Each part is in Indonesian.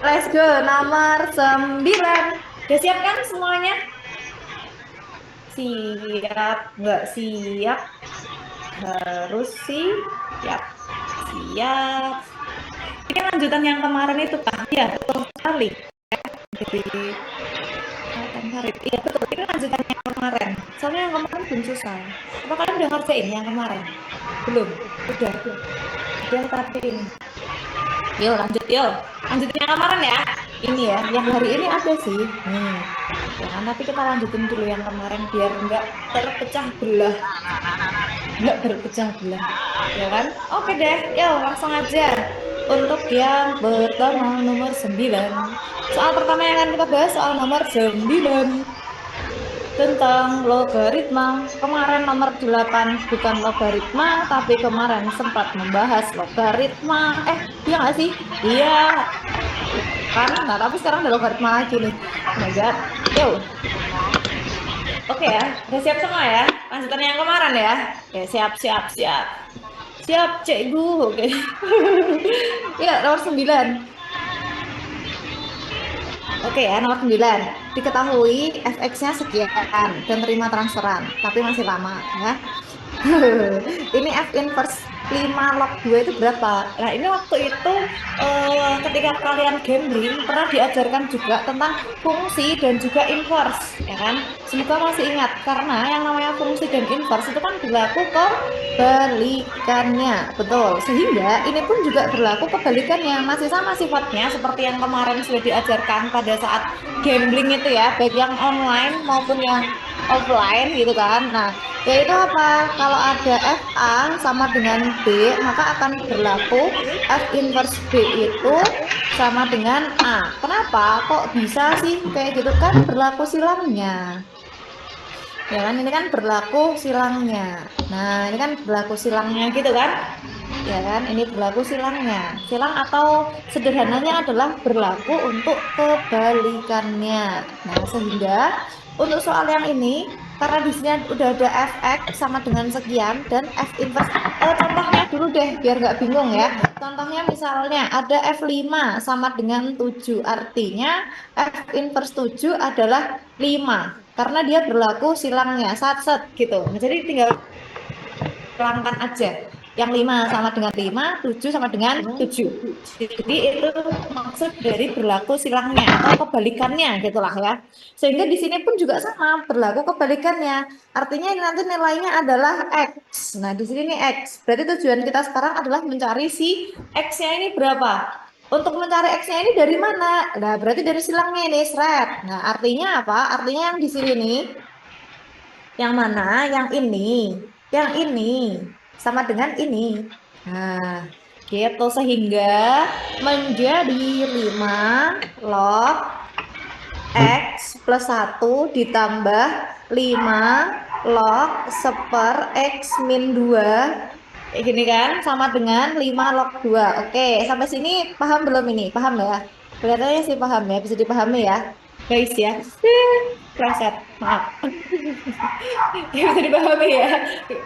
Let's go, nomor 9. Udah siap kan semuanya? Siap, nggak siap? Harus sih. Siap, siap. Ini kan lanjutan yang kemarin itu kan? Ya, betul sekali. Jadi, kelihatan karet. Iya, betul. Ini lanjutan yang kemarin. Soalnya yang kemarin belum selesai. Apa kalian udah ngerjain yang kemarin? Belum? Udah. Udah tapi ini. Yuk lanjut yuk. Lanjutin yang kemarin ya. Ini ya, yang hari ini ada sih. Ya kan, tapi kita lanjutin dulu yang kemarin biar nggak terpecah belah. Nggak terpecah belah. Ya kan? Oke deh, yuk langsung aja. Untuk yang pertama nomor 9. Soal pertama yang akan kita bahas soal nomor 9 tentang logaritma. Kemarin nomor 8 bukan logaritma, tapi kemarin sempat membahas logaritma. Iya nggak sih? Iya, kan? Nah, tapi sekarang ada logaritma lagi nih. Oh my God. Yo, oke ya. Udah siap semua ya? Lanjutan yang kemarin ya? Oke, siap, siap, siap. Siap, cikgu. Oke. Ya, nomor 9. Oke ya, nomor 9. Diketahui fx-nya sekian dan terima transferan, tapi masih lama ya. Ini F inverse 5 log 2 itu berapa? Nah, ini waktu itu ketika kalian gambling pernah diajarkan juga tentang fungsi dan juga inverse, ya kan? Semoga masih ingat karena yang namanya fungsi dan inverse itu kan berlaku kebalikannya, betul. Sehingga ini pun juga berlaku kebalikannya, masih sama sifatnya seperti yang kemarin sudah diajarkan pada saat gambling itu ya, baik yang online maupun yang offline gitu kan. Nah, yaitu apa? Kalau ada FA sama dengan B, maka akan berlaku F inverse B itu sama dengan A. Kenapa? Kok bisa sih kayak gitu kan berlaku silangnya. Ya kan ini kan berlaku silangnya. Nah, ini kan berlaku silangnya gitu kan? Ya kan? Ini berlaku silangnya. Silang atau sederhananya adalah berlaku untuk kebalikannya. Nah, sehingga untuk soal yang ini karena di sini udah ada fx sama dengan sekian dan f inverse contohnya dulu deh biar nggak bingung ya. Contohnya misalnya ada f5 sama dengan 7 artinya f inverse 7 adalah 5 karena dia berlaku silangnya sat-set gitu. Nah, jadi tinggal hilangkan aja. Yang 5 sama dengan 5, 7 sama dengan 7. Jadi itu maksud dari berlaku silangnya atau kebalikannya gitulah ya. Sehingga di sini pun juga sama, berlaku kebalikannya. Artinya ini nanti nilainya adalah X. Nah, di sini ini X. Berarti tujuan kita sekarang adalah mencari si X-nya ini berapa. Untuk mencari X-nya ini dari mana? Nah, berarti dari silangnya ini, seret. Nah, artinya apa? Artinya yang di sini nih, yang mana? Yang ini. Yang ini sama dengan ini. Nah, gitu sehingga menjadi 5 log X plus 1 ditambah 5 log seper X min 2. Kayak gini kan? Sama dengan 5 log 2. Oke, sampai sini paham belum ini? Paham ya? Kelihatannya sih paham ya, bisa dipahami ya. Guys ya. Pleset, maaf. Ya, bisa dipahami ya.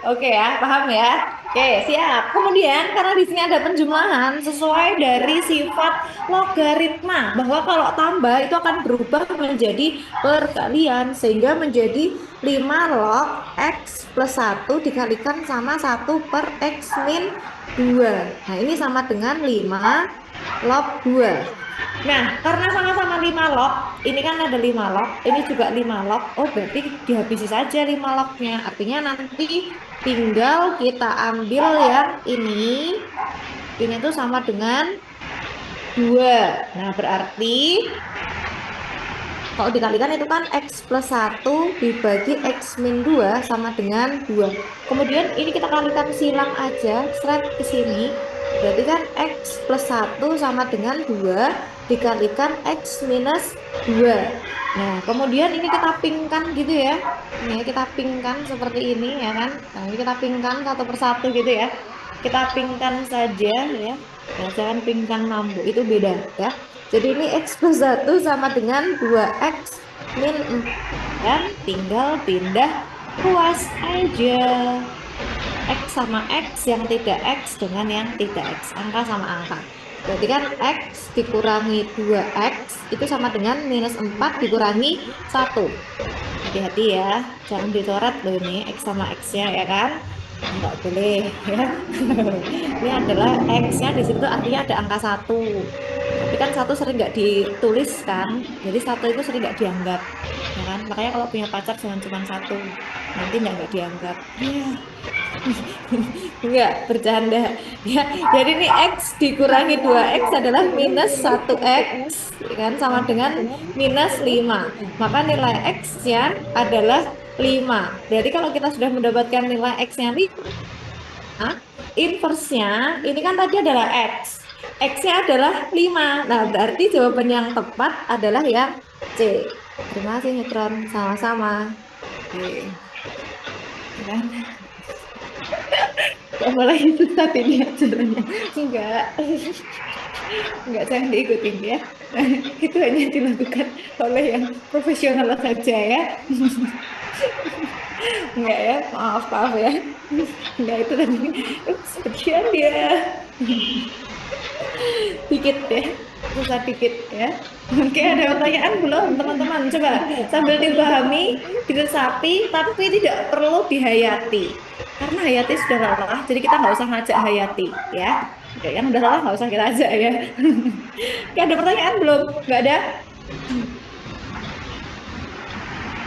Oke ya, paham ya. Oke, siap. Kemudian karena di sini ada penjumlahan sesuai dari sifat logaritma bahwa kalau tambah itu akan berubah menjadi perkalian sehingga menjadi 5 log X plus 1 dikalikan sama 1/X min 2. Nah, ini sama dengan 5 log 2. Nah, karena sama-sama 5 log, ini kan ada 5 log, ini juga 5 log. Oh, berarti dihabisi saja 5 lognya. Artinya nanti tinggal kita ambil yang ini. Ini tuh sama dengan 2. Nah, berarti kalau dikalikan itu kan X plus 1 dibagi X min 2 sama dengan 2. Kemudian ini kita kalikan silang aja, seret ke sini. Berarti kan X plus 1 sama dengan 2 dikalikan X minus 2. Nah, kemudian ini kita pingkan gitu ya. Ini kita pingkan seperti ini ya kan. Nah, ini kita pingkan satu persatu gitu ya. Kita pingkan saja ya. Nah, jangan pingkan lampu, itu beda ya. Jadi ini X plus 1 sama dengan 2X min 4. Dan tinggal pindah ruas aja. X sama X yang tidak X dengan yang tidak X. Angka sama angka. Berarti kan X dikurangi 2X itu sama dengan minus 4 dikurangi 1. Hati-hati ya, jangan dicoret loh ini X sama X-nya ya kan. Nggak boleh ya. Ini adalah X-nya di situ artinya ada angka 1. Tapi kan 1 sering nggak ditulis kan, jadi 1 itu sering nggak dianggap. Ya kan? Makanya kalau punya pacar jangan cuma 1, nanti nggak dianggap. Ya, enggak, bercanda. Ya, jadi ini X dikurangi 2X adalah minus 1X, ya kan, sama dengan minus 5. Maka nilai X-nya adalah 5. Berarti kalau kita sudah mendapatkan nilai X-nya 5, inversnya ini kan tadi adalah X. X-nya adalah 5. Nah, berarti jawaban yang tepat adalah yang C. Terima kasih, Neutron. Sama-sama. Oke. Kan? Kok malah itu saat ini acaranya? Enggak. Enggak, jangan diikutin ya. Itu hanya dilakukan oleh yang profesional saja ya. Enggak ya, maaf maaf ya. Enggak, itu tadi. Sekian dia. Dikit ya, susah dikit ya. Oke, ada pertanyaan belum teman-teman? Coba sambil dipahami, diresapi, tapi tidak perlu dihayati. Karena hayati sudah lelah, jadi kita nggak usah ngajak hayati ya. Oke, yang udah lelah nggak usah kita ajak ya. Oke, ada pertanyaan belum? Nggak ada?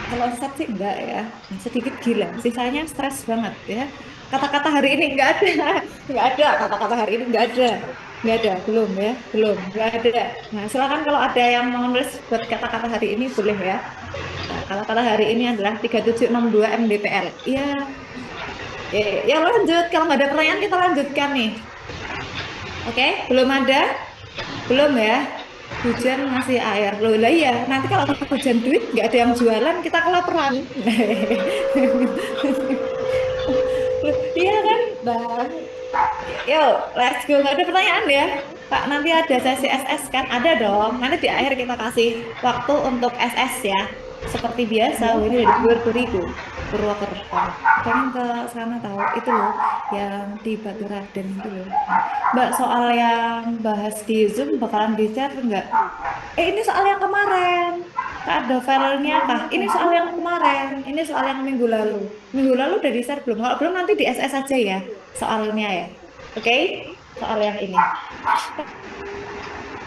Kalau set sih enggak ya, sedikit gila. Sisanya stres banget ya. Kata-kata hari ini enggak ada, enggak ada. Kata-kata hari ini enggak ada, enggak ada. Belum ya, belum, enggak ada. Nah, silakan kalau ada yang mau nulis buat kata-kata hari ini boleh ya. Nah, kata-kata hari ini adalah 3762 MDPL. Iya, ya lanjut. Kalau nggak ada pertanyaan kita lanjutkan nih. Oke, belum ada, belum ya. Hujan ngasih air loh lah ya, nanti kalau hujan duit nggak ada yang jualan kita kelaparan. Iya kan bang, yuk let's go. Nggak ada pertanyaan ya Pak? Nanti ada sesi SS kan? Ada dong, nanti di akhir kita kasih waktu untuk SS ya, seperti biasa. Ini dari Purwodadi, Purwokerto. Pengen ke sana tahu itu loh, yang di Batu Raden itu loh Mbak. Soal yang bahas di Zoom bakalan di share nggak? Ini soal yang kemarin. Kak, ada filenya kah? Ini soal yang kemarin. Ini soal yang minggu lalu. Minggu lalu udah di share belum? Kalau belum nanti di SS aja ya soalnya ya. Oke? Soal yang ini.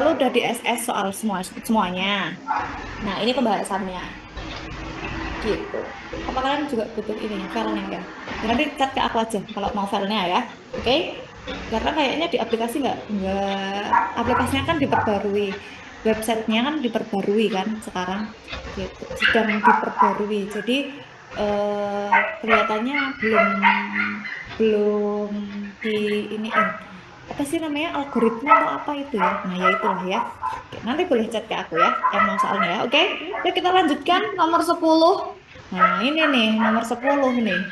Lalu udah di SS soal semuanya. Nah, ini pembahasannya. Gitu. Apa kalian juga butuh ini filenya ya? Nanti chat ke aku aja kalau mau filenya ya. Oke? Karena kayaknya di aplikasi nggak aplikasinya kan diperbarui, websitenya kan diperbarui kan sekarang, gitu. Sedang diperbarui, jadi kelihatannya belum di ini apa sih namanya, algoritma atau apa itu ya. Nah ya itulah ya. Oke, nanti boleh chat ke aku ya yang mau soalnya ya. Oke, yuk kita lanjutkan nomor 10. Nah ini nih nomor 10 nih,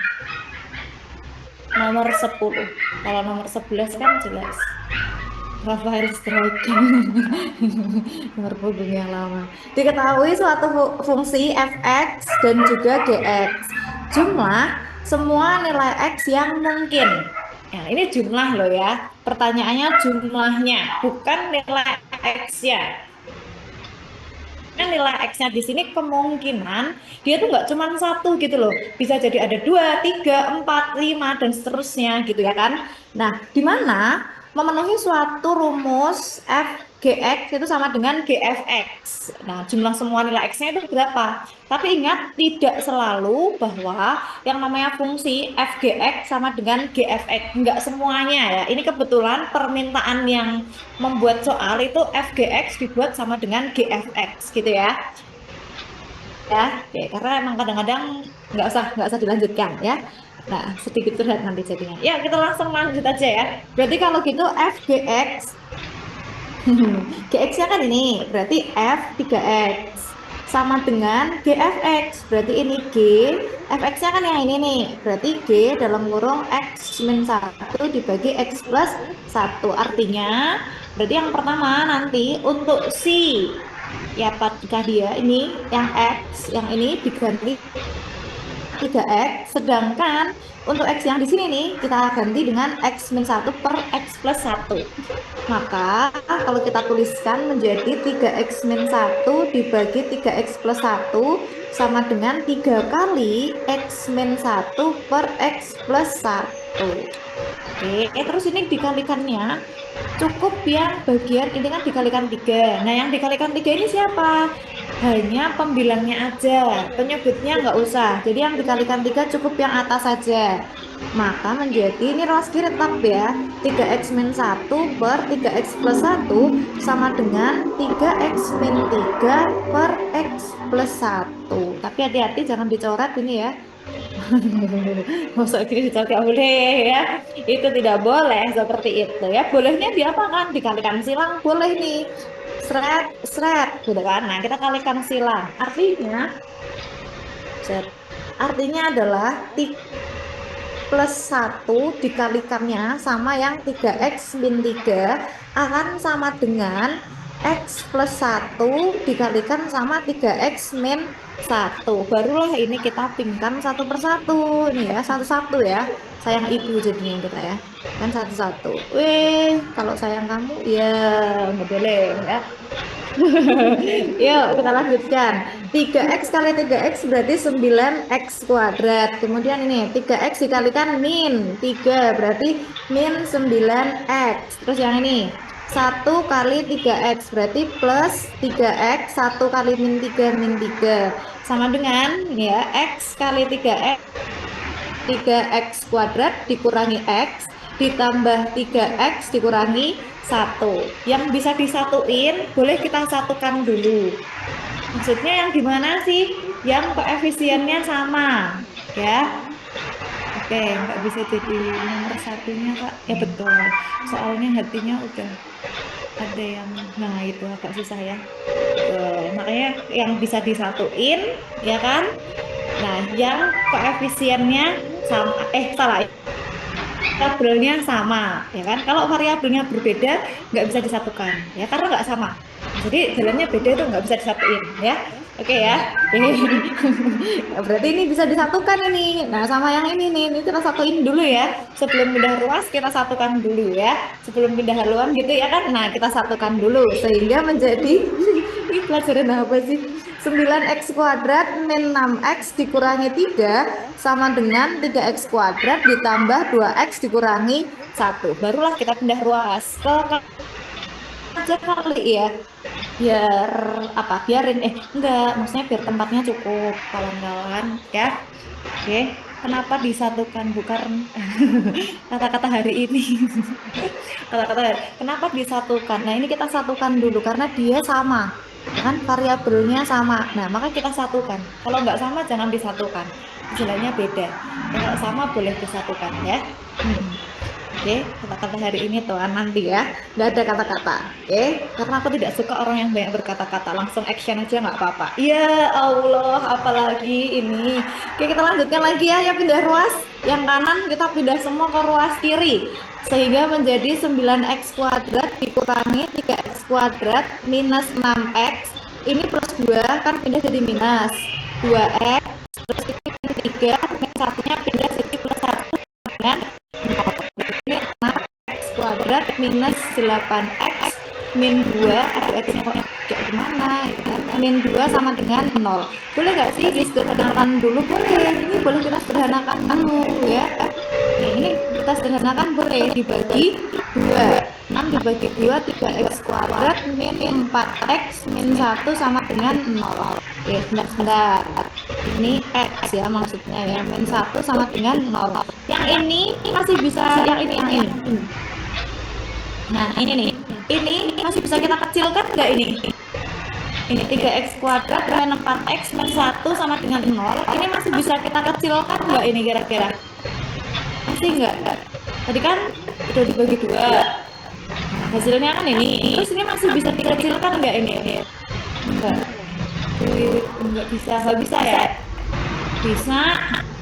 nomor 10. Kalau nomor 11 kan jelas Rafael Strike. Nomor punggung yang lama. Diketahui suatu fungsi fx dan juga gx. Jumlah semua nilai x yang mungkin. Ya, ini jumlah loh ya. Pertanyaannya jumlahnya, bukan nilai x-nya. Kan nilai X-nya di sini kemungkinan dia tuh nggak cuma satu gitu loh, bisa jadi ada 2, 3, 4, 5 dan seterusnya gitu ya kan. Nah, di mana memenuhi suatu rumus f gx itu sama dengan gfx. Nah, jumlah semua nilai x-nya itu berapa? Tapi ingat, tidak selalu bahwa yang namanya fungsi f gx sama dengan gfx, nggak semuanya ya. Ini kebetulan permintaan yang membuat soal itu fgx dibuat sama dengan gfx gitu ya. Ya, oke, karena emang kadang-kadang nggak usah dilanjutkan ya. Nah, sedikit curhat nanti jadinya. Ya, kita langsung lanjut aja ya. Berarti kalau gitu fgx gx-nya kan ini, berarti f 3x sama dengan gfx, berarti ini g, fx-nya kan yang ini nih, berarti g dalam kurung x min 1 dibagi x plus 1. Artinya berarti yang pertama nanti untuk si ya, apakah dia ini yang x yang ini diganti 3x, sedangkan untuk x yang di sini nih kita ganti dengan x min 1 per x plus 1. Maka kalau kita tuliskan menjadi 3x min 1 dibagi 3x plus 1 sama dengan 3 kali x min 1 per x plus 1. Oke, terus ini dikalikannya cukup yang bagian ini kan dikalikan 3. Nah, yang dikalikan 3 ini siapa? Hanya pembilangnya aja, penyebutnya nggak usah. Jadi yang dikalikan 3 cukup yang atas saja. Maka menjadi ini ruas kiri tetap ya, 3x min 1 per 3x plus 1 sama dengan 3x min 3 per x plus 1. Tapi hati-hati jangan dicoret ini ya. Masuk ini tidak boleh ya, itu tidak boleh seperti itu ya. Bolehnya diapakan? Dikalikan silang boleh nih, seret gitu kan. Nah, kita kalikan silang artinya adalah plus 1 dikalikannya sama yang 3x min 3 akan sama dengan x plus 1 dikalikan sama 3x min 1. Barulah ini kita pingkan satu persatu ini ya, satu-satu ya, sayang ibu jadinya kita ya kan, satu-satu. Kalau sayang kamu ya nggak boleh ya. Yuk kita lanjutkan. 3x kali 3x berarti 9x kuadrat. Kemudian ini 3x dikalikan min 3 berarti min 9x. Terus yang ini 1 kali 3x berarti plus 3x. 1 kali min 3 sama dengan ini ya, x kali 3x 3x kuadrat dikurangi x ditambah 3x dikurangi 1. Yang bisa disatuin boleh kita satukan dulu. Maksudnya yang gimana sih? Yang koefisiennya sama ya. Oke, nggak bisa jadi nomor satunya Kak. Ya betul, soalnya hatinya udah ada yang, nah itu agak susah ya. Makanya yang bisa disatuin ya kan. Nah, yang koefisiennya sama, salah, variabelnya sama ya kan. Kalau variabelnya berbeda nggak bisa disatukan ya, karena nggak sama, jadi jalannya beda itu nggak bisa disatuin ya. Oke ya. Berarti ini bisa disatukan ini. Nah, sama yang ini nih, ini kita satuin dulu ya. Sebelum pindah ruas kita satukan dulu ya. Sebelum pindah haluan gitu ya kan. Nah, kita satukan dulu sehingga menjadi ini pelajaran apa sih? 9x kuadrat min 6x dikurangi 3 sama dengan 3x kuadrat ditambah 2x dikurangi 1. Barulah kita pindah ruas ke aja kali ya, biar apa, biarin enggak, maksudnya biar tempatnya cukup kawan-kawan ya. Oke, kenapa disatukan? Bukan kata-kata hari ini. Kenapa disatukan? Nah, ini kita satukan dulu karena dia sama kan, variabelnya sama. Nah, maka kita satukan. Kalau nggak sama jangan disatukan, jalannya beda. Kalau sama boleh disatukan ya. Oke, kata-kata hari ini tuh nanti ya, nggak ada kata-kata. Oke, karena aku tidak suka orang yang banyak berkata-kata, langsung action aja nggak apa-apa. Ya Allah, apalagi ini. Oke, kita lanjutkan lagi ya, pindah ruas. Yang kanan kita pindah semua ke ruas kiri, sehingga menjadi 9x kuadrat dikurangi 3x kuadrat minus 6x. Ini plus 2 kan pindah jadi minus 2x, terus ini min 3, min 1-nya pindah jadi plus 1 dengan kuadrat minus 8x min 2, x-nya kok kayak gimana ya kan? Min 2 sama dengan 0. Boleh nggak sih disederhanakan dulu? Boleh, ini boleh kita sederhanakan dulu ya. Nah, ini kita sederhanakan boleh, dibagi 2, 6 dibagi 2 3x kuadrat min 4x min 1 sama dengan 0. Ya, sebentar, ini x ya maksudnya ya, min 1 sama dengan 0. Yang ini masih bisa, yang ini. Nah, ini masih bisa kita kecilkan nggak ini? Ini 3x kuadrat min 4x min 1 sama dengan 0. Ini masih bisa kita kecilkan nggak ini kira-kira? Masih nggak? Tadi kan udah dibagi 2. Nah, hasilnya kan ini. Terus ini masih bisa dikecilkan nggak ini? Enggak. Nggak bisa ya? Bisa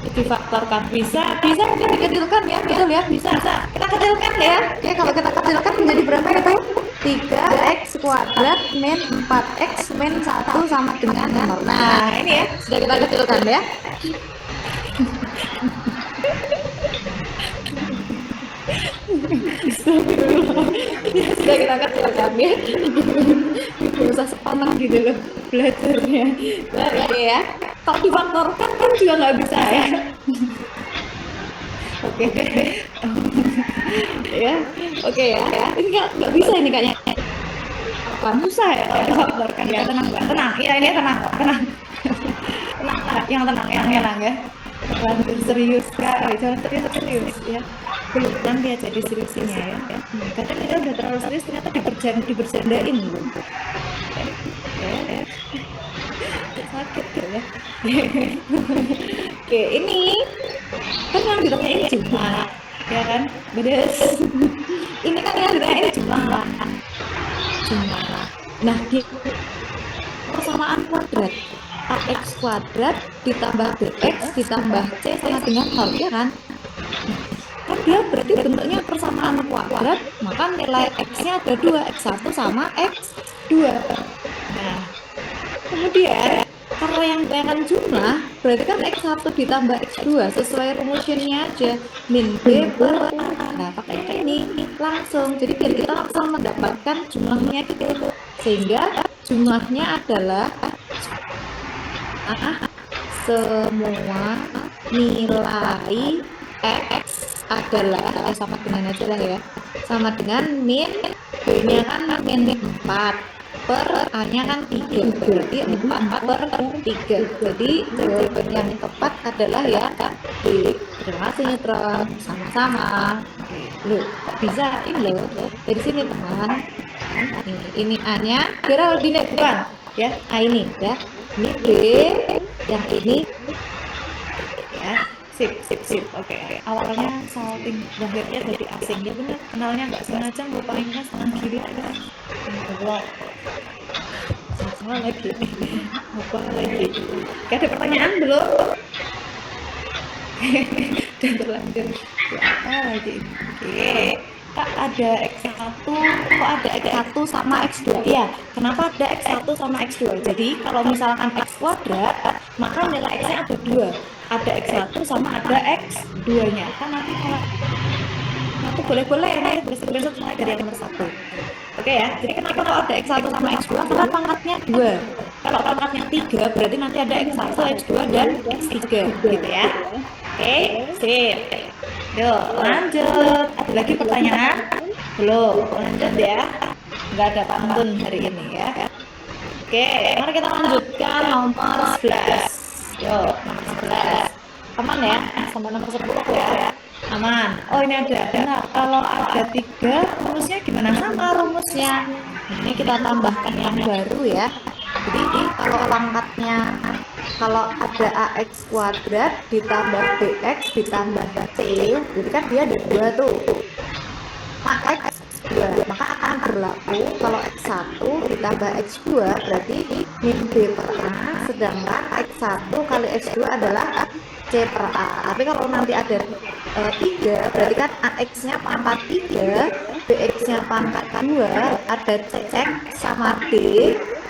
difaktorkan, bisa mungkin dikecilkan ya, betul ya, bisa kita kecilkan ya. Oke, kalau kita kecilkan menjadi berapa itu? 3x kuadrat min 4x min 1 sama dengan 0. Nah, ini ya sudah kita kecilkan ya. Astagfirullah. Ya sudah kita katakan ya. Gak usah sepaneng gitu loh belajarnya. Nah, ya. Kalau difaktorkan kan juga nggak bisa ya. Oke. Ya, oke ya. Ini nggak bisa ini kayaknya. Kan susah ya kalau difaktorkan ya. Tenang, tenang. Iya ini tenang, tenang. Tenang, yang tenang, yang tenang ya. Jangan serius sekali, jangan serius ya. Belum nanti aja diskusinya ya. Kadang kita udah terlalu serius ternyata dibercandain loh. Ya. Sakit ya. Oke, ini kan yang ditanya ini jumlah, ya kan? Bedes. Ini kan yang ditanya ini jumlah. Nah, di persamaan kuadrat ax kuadrat ditambah bx ditambah c sama dengan 0, ya kan? Kan dia berarti bentuknya persamaan kuadrat, maka nilai x-nya ada 2, x1 sama x2. Nah, kemudian karena yang ditanyakan jumlah, berarti kan x1 ditambah x2 sesuai rumusnya aja, min b per a. Nah, pakai ini langsung, jadi biar kita langsung mendapatkan jumlahnya gitu. Sehingga jumlahnya adalah semua nilai x adalah sama dengan aja lah ya, sama dengan min b nya kan min 4 per a nya kan 3, berarti 4 per 3. Jadi jawaban yang tepat adalah ya B. Terima kasih Neutron, sama-sama. Loh, bisa ini loh dari sini teman. Ini a nya kira di bukan ya, a ini ya, ini b, yang ini ya. Sip. Oke. Awalnya salting, akhirnya jadi asing ya, bener. Kenalnya nggak sengaja ngelupain kan tangan kiri kan. Salah lagi. Lupa lagi. Ada pertanyaan belum? Dan terlanjur. Apa lagi? Oke. Kak, ada X1, kok ada X1 sama X2? Ya, kenapa ada X1 sama X2? Jadi, kalau misalkan X kuadrat, maka nilai X-nya ada 2. Ada X1 sama ada X2-nya. Kan nanti kalau satu boleh-boleh ya, besok mulai dari yang nomor 1. Oke ya, jadi kenapa kalau ada X1 sama X2? Karena pangkatnya 2. Kalau pangkatnya 3, berarti nanti ada X1, X2, dan X3 gitu ya. Oke, sip. Yuk, lanjut. Ada lagi pertanyaan? Belum, lanjut ya. Nggak ada pantun hari ini ya. Oke, mari kita lanjutkan nomor 11. Yuk, nomor 11. Aman ya, sama nomor 10 ya. Aman. Oh, ini ada. Nah, kalau ada 3, rumusnya gimana? Sama rumusnya. Ini kita tambahkan yang baru ya. Jadi kalau pangkatnya, kalau ada ax kuadrat ditambah bx ditambah c, jadi kan dia ada 2 tuh. Ax 2, maka akan berlaku kalau x1 ditambah x2 berarti min b per a, sedangkan x1 kali x2 adalah c per a. Tapi kalau nanti ada 3, berarti kan ax nya pangkat 3, bx nya pangkat 2, ada c sama d,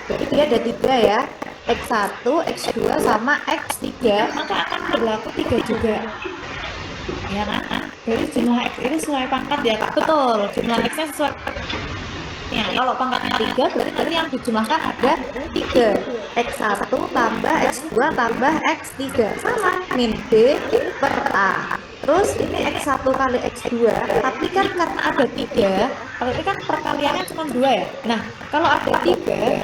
berarti dia ada 3 ya, x1, x2 sama x3, maka akan berlaku 3 juga ya kan. Jadi jumlah x ini sesuai pangkat ya Kak. Betul, jumlah x nya sesuai ya. Kalau pangkatnya 3, berarti yang dijumlahkan ada 3, x1 tambah x2 tambah x3 sama min b per a. Terus ini x1 kali x2, tapi kan karena ada 3, kalau ini kan perkaliannya cuma 2 ya. Nah, kalau ada 3,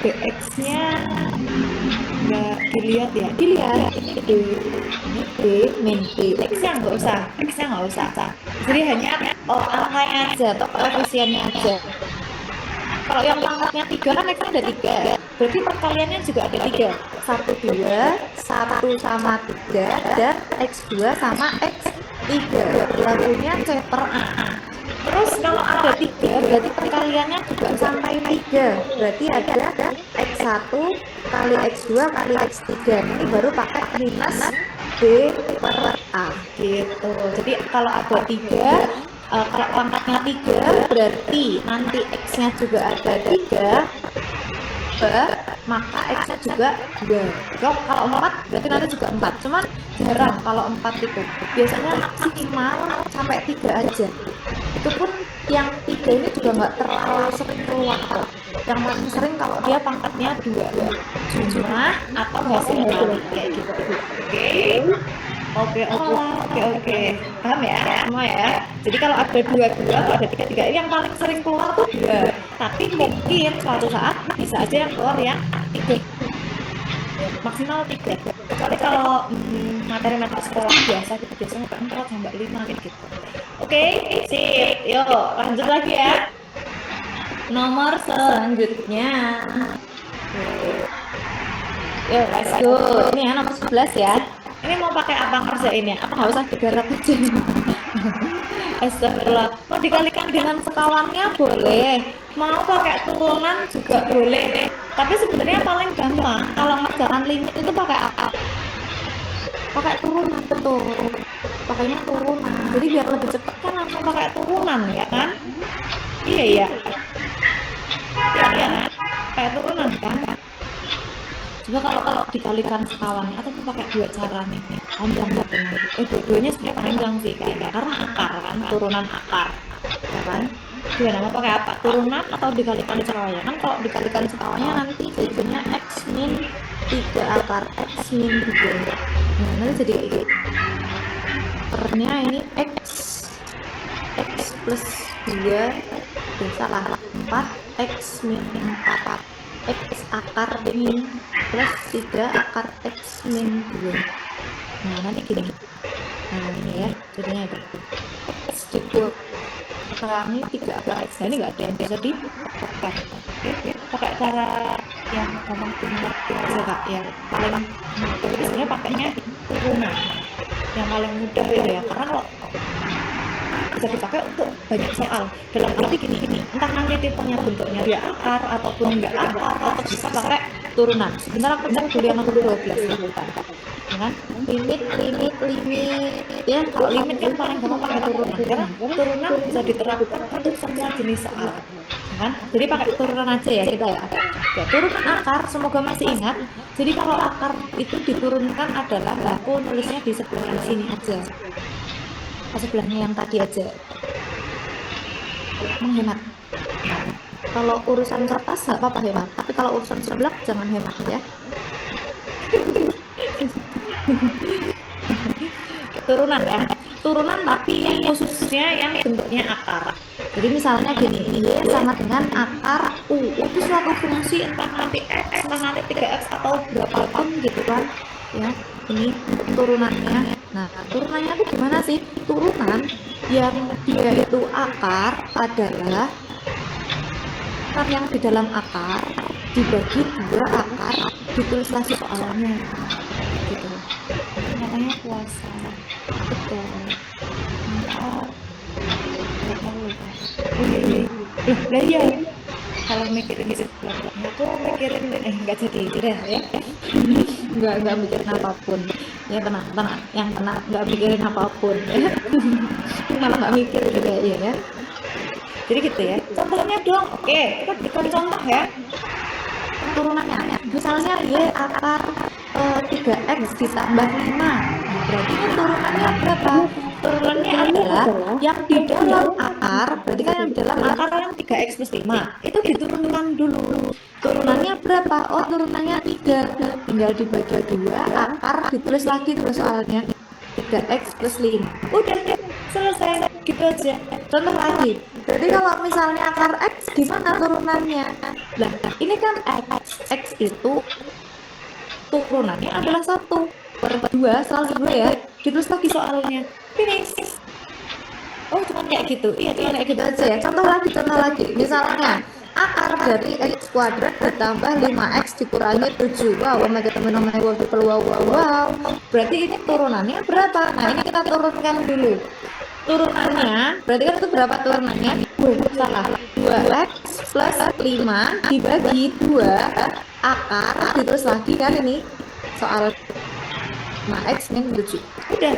bx-nya nggak dilihat ya, dilihat ini b min b, x-nya nggak usah, jadi hanya angkanya aja atau koefisiennya aja. Kalau yang pangkatnya 3 kan x-nya ada 3, berarti perkaliannya juga ada 3, 1 sama 3 dan x2 sama x3, berlakunya c per a. Terus kalau ada 3, berarti perkaliannya juga sampai 3, berarti ada x1 kali x2 kali x3, ini baru pakai minus b per a gitu. Jadi kalau ada 3, kalau pangkatnya 3, berarti nanti x-nya juga ada 3, 2, maka X-nya juga 2. Kalau 4 berarti nanti juga 4. Cuman jarang kalau 4 itu. Biasanya maksimal sampai 3 aja. Itu pun yang 3 ini juga nggak terlalu sering keluar. Yang paling sering kalau dia pangkatnya 2. Jumlah atau hasil kali kayak gitu. Oke. Paham ya semua ya. Jadi kalau ada 2, kalau ada 3, ini yang paling sering keluar tuh 2. Tapi mungkin suatu saat bisa aja yang keluar yang 3. Maksimal 3. Kecuali kalau materi-materi sekolah biasa kita biasanya 4 sampai 5 gitu. Oke, sip. Yuk, lanjut lagi ya. Nomor selanjutnya. Yuk, let's go. Ini ya nomor 11 ya. Ini mau pakai apa ngerjainnya? Apa nggak usah digarap aja? Astagfirullah. Mau dikalikan dengan sekawannya boleh. Mau pakai turunan juga boleh. Tapi sebenarnya paling gampang kalau ngerjakan limit itu pakai apa? Pakai turunan, betul. Pakainya turunan. Jadi biar lebih cepat kan langsung pakai turunan ya kan? Iya ya. Ya. Pakai turunan kan? Coba kalau dikalikan sekawannya atau pakai 2 cara nih, panjang banget nanti. Dua-duanya sebenarnya panjang sih kayaknya karena akar kan, turunan akar, ya kan? Gimana mau pakai apa? Turunan atau dikalikan sekawannya? Kan kalau dikalikan sekawannya nanti jadinya x min 3 akar x min 3. Nah, nanti jadi pernya ini x plus 2 salah 4 x min 4 x akar min plus 3 akar x min 2. Nah nanti gini, nah ini ya jadinya itu x dikurangi 3 akar x. Nah ini nggak ada yang bisa pakai cara yang gampang aja kak, yang paling mudah biasanya pakainya turunan yang paling mudah ya, karena kalau bisa dipakai untuk banyak soal dalam arti gini, entah nanti tipenya bentuknya dia akar ataupun enggak akar, atau bisa pakai turunan. Sebentar aku cek dulu yang nomor 12 ya kan, limit ya. Kalau limit kan paling gampang pakai turunan karena turunan bisa diterapkan untuk semua jenis soal kan. Jadi pakai turunan aja ya kita ya. Turunan akar, semoga masih ingat. Jadi kalau akar itu diturunkan adalah, aku nulisnya di sebelah sini aja, sebelahnya yang tadi aja, menghemat. Kalau urusan kertas nggak apa-apa hemat, tapi kalau urusan sebelah jangan hemat ya. Turunan ya, turunan tapi yang khususnya yang bentuknya akar. Jadi misalnya gini, ini sama dengan akar U itu suatu fungsi entah nanti x, entah nanti 3x atau berapapun gitu kan ya. Ini turunannya. Nah, turunannya itu gimana sih? Turunan yang dia itu akar adalah akar yang di dalam akar dibagi 2 akar, ditulis lagi soalnya gitu. Namanya kuasa. Betul. Lah iya. Kalau mikirin di sebelahnya tuh mikirin nggak jadi deh ya. Nggak mikirin apapun ya, tenang yang tenang, nggak mikirin apapun ya. Malah nggak mikir juga ya kan. Jadi gitu ya, contohnya dong. Oke, kita berikan contoh ya turunannya. Misalnya dia akar 3x ditambah 5, berarti kan turunannya berapa? Turunannya adalah yang di dalam akar, berarti kan yang di dalam akar yang 3x plus 5 itu diturunkan dulu. Turunannya berapa? Oh, turunannya 3, tinggal dibagi 2 akar, ditulis lagi terus soalnya 3x plus 5. Udah selesai gitu aja. Contoh lagi, jadi kalau misalnya akar x gimana turunannya? Lah ini kan x itu turunannya adalah 1 per 2 salah 2 ya, ditulis lagi soalnya, finish. Oh cuma kayak gitu, iya cuma kayak gitu aja ya. Contoh lagi, misalnya akar dari x kuadrat ditambah 5x dikurangi 7. Wow, teman-teman wow. Berarti ini turunannya berapa? Nah ini kita turunkan dulu. Turunannya, berarti kan itu berapa turunannya? Salah, 2x plus 5 dibagi 2 akar, ditulis lagi kan ini soal 5x min 7. Udah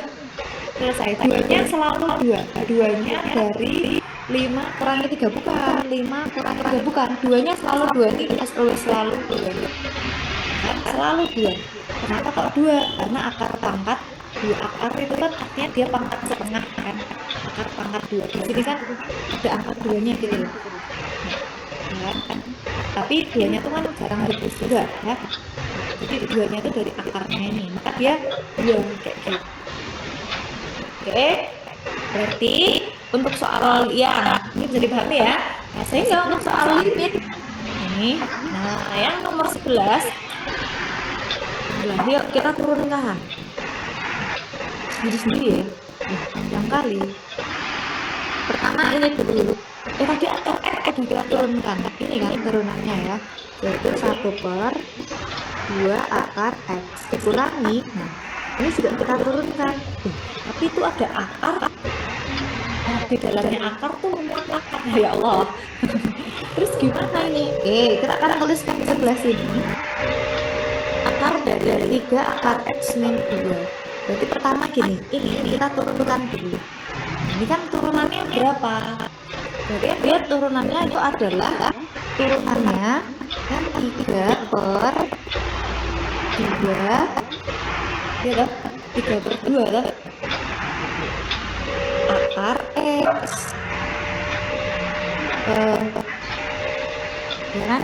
selesai. Duanya selalu 2, duanya dari 5 kurangi 3 bukan, 5 kurangi 3 bukan, duanya selalu 2 nih, selalu 2 kan, selalu 2. Kenapa kok 2? Karena akar pangkat 2, akar itu kan artinya dia pangkat setengah kan, akar pangkat 2 di sini kan ada angka 2 nya gitu loh ya kan, tapi 2 nya tuh kan jarang ditulis juga ya, jadi 2 nya itu dari akarnya ini, maka dia 2 kayak gitu. Oke, berarti untuk soal yang ini bisa dipahami ya. Nah, sehingga untuk soal limit ini, nah yang nomor 11, yuk kita turunkan sendiri-sendiri ya. Panjang kali. Pertama ini dulu. Tadi udah kita turunkan. Ini kan turunannya ya. Yaitu 1/2 akar X dikurangi. Nah, ini sudah kita turunkan. Tapi itu ada akar. Nah, di dalamnya akar tuh akar. Ya Allah. Terus gimana ini? Oke, kita akan tuliskan di sebelah sini. Akar dari 3 akar X min 2. Berarti pertama gini, ini kita turunkan dulu. Ini kan turunannya berapa? Jadi dia turunannya itu adalah turunannya kan 3/2 ya toh? 3/2 toh? Akar X ya kan?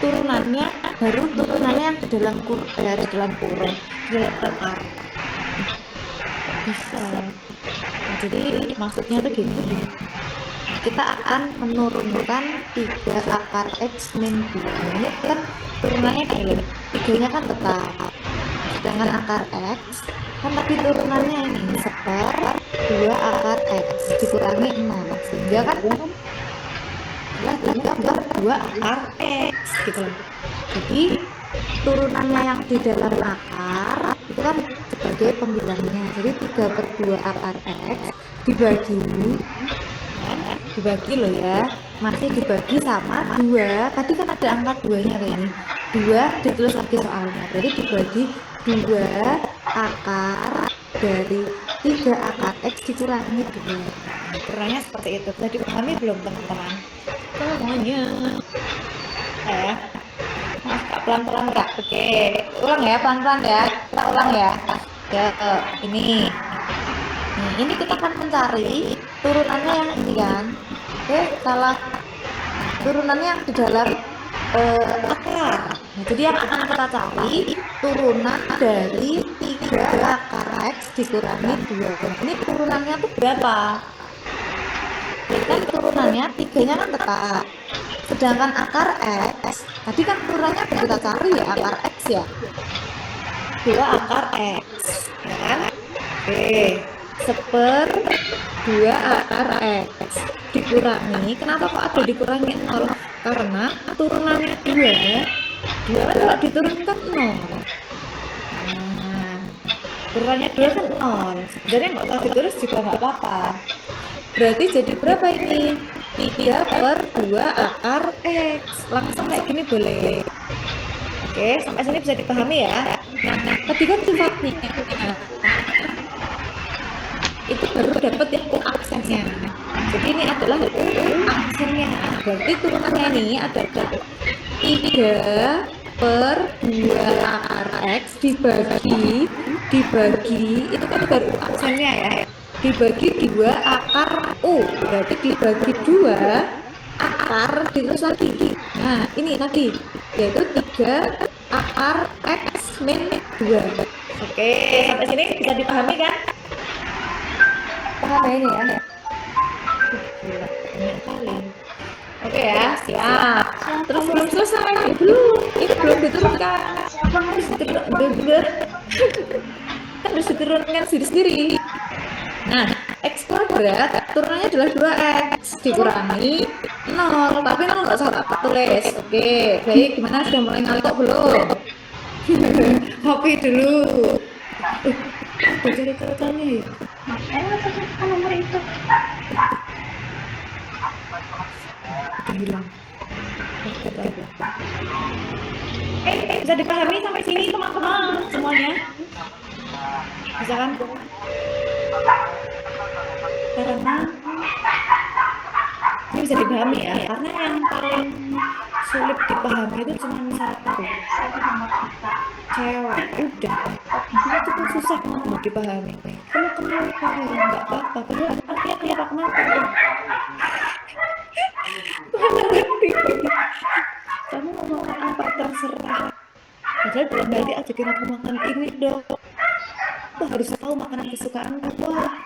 Turunannya baru turunannya yang di dalam kurung akar bisa. Nah, jadi maksudnya tuh gini, kita akan menurunkan 3 akar X min 2. Ini kan turunannya gini, 3-nya kan tetap, sedangkan akar X kan tadi turunannya ini 1/2 akar X dikurangi 0, sehingga kan gambar 2 akar X gitu loh. Jadi turunannya yang di dalam akar itu kan sebagai pembilangnya, jadi 3/2 akar X dibagi loh ya, masih dibagi sama 2. Tadi kan ada angka 2 nya kayak ini, 2 ditulis lagi soalnya, jadi dibagi 2 akar dari 3 akar X dikurangi 2. Kurangnya seperti itu. Tadi dipahami belum teman-teman semuanya? Ya, pelan-pelan Kak. Oke, ulang ya, pelan-pelan ya, kita ulang ya. Ini ini kita akan mencari turunannya yang ini kan. Oke, salah, turunannya yang di dalam akar. Nah, jadi yang akan kita cari turunan dari 3 akar X dikurangi 2. Ini turunannya tuh berapa? Kan turunannya 3-nya kan tetap, sedangkan akar X tadi kan turunannya kita cari ya, akar X ya, 2 akar X ya kan. Oke, 1/2 akar X dikurangi, kenapa kok ada dikurangi 0? Karena turunannya 2 kan kalau diturunkan 0. Nah, turunannya 2 kan 0, sebenarnya nggak usah ditulis juga nggak apa-apa. Berarti jadi berapa ini? 3/2 akar X. Langsung kayak gini boleh. Oke, sampai sini bisa dipahami ya. Nah, tadi kan sifatnya itu baru dapat yang U aksennya. Jadi ini adalah U aksennya. Berarti turunannya ini ada 3/2 akar X dibagi itu kan baru U aksennya ya, dibagi 2 akar U, berarti dibagi 2 akar ditulis lagi. Nah, ini tadi yaitu 3 akar X min 2. Oke, sampai sini bisa dipahami kan? Paham ya ini ya? Gila, banyak kali. Oke ya, siap. Terus belum selesai, ini belum diturunkan. Harus diturunkan sendiri-sendiri. Nah, X kuadrat turunannya adalah 2X dikurangi 0, tapi 0 nggak salah tak tulis. Oke, baik, gimana, sudah mulai ngantuk belum? Kopi dulu. Udah cari tulisannya ya? Kan nomor itu hilang. Bisa dipahami sampai sini teman-teman semuanya? Bisa kan? Karena bisa dipahami ya, karena yang paling sulit dipahami itu cuma satu, cewek. Udah, itu pun susah mau dipahami. Kalau kenapa ya nggak apa-apa, padahal artinya kenapa mana ngerti. Kamu mau makan apa terserah, padahal dalam hati ajakin aku makan ini dong, aku harus tahu makanan kesukaanku. Wah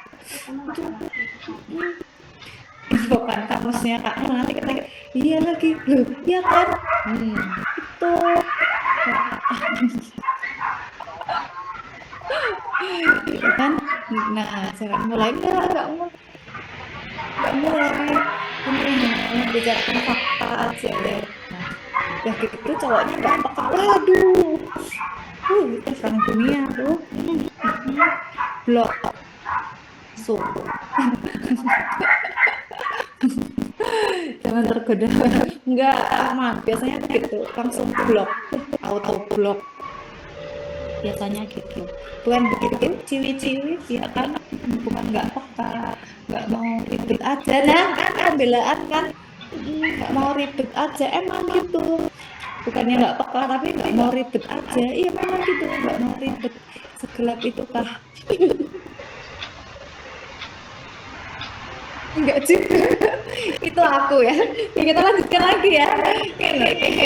itu bukan kamusnya Kak nanti kita iya lagi loh, iya kan, itu gitu kan. Nah jangan mulai nggak mulai ini bicarakan fakta aja deh. Nah udah gitu cowoknya nggak peka, waduh itu perang dunia tuh. Blok so jangan tergoda. Enggak aman biasanya gitu, langsung blok, auto blok biasanya gitu. Bukan begitu ciwi-ciwi ya kan, bukan nggak peka, nggak mau ribet aja. Nah kan pembelaan kan, nggak mau ribet aja emang gitu, bukannya nggak peka tapi nggak mau ribet aja. Iya memang gitu, nggak mau ribet, segelap itu kah? Enggak juga. Itu aku ya. Ya kita lanjutkan lagi ya.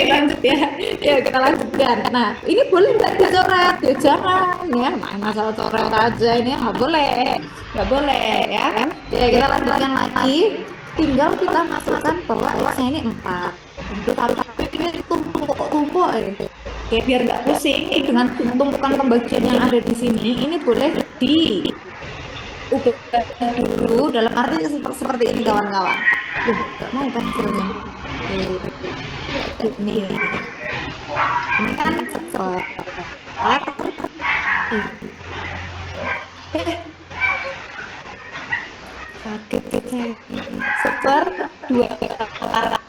Lanjut ya. Ya kita lanjutkan. Nah ini boleh nggak dicoret? Ya jangan ya. Masalah coret aja ini nggak boleh. Nggak boleh ya. Ya kita lanjutkan lagi. Tinggal kita masukkan bahwa X-nya ini 4. Tapi ini tumpuk-tumpuk ya. Biar nggak pusing dengan tumpukan pembagian yang ada di sini. Ini boleh ubah dulu dalam arti seperti ini kawan-kawan. Gak mau kan filmnya ini kan kaget saya seper 2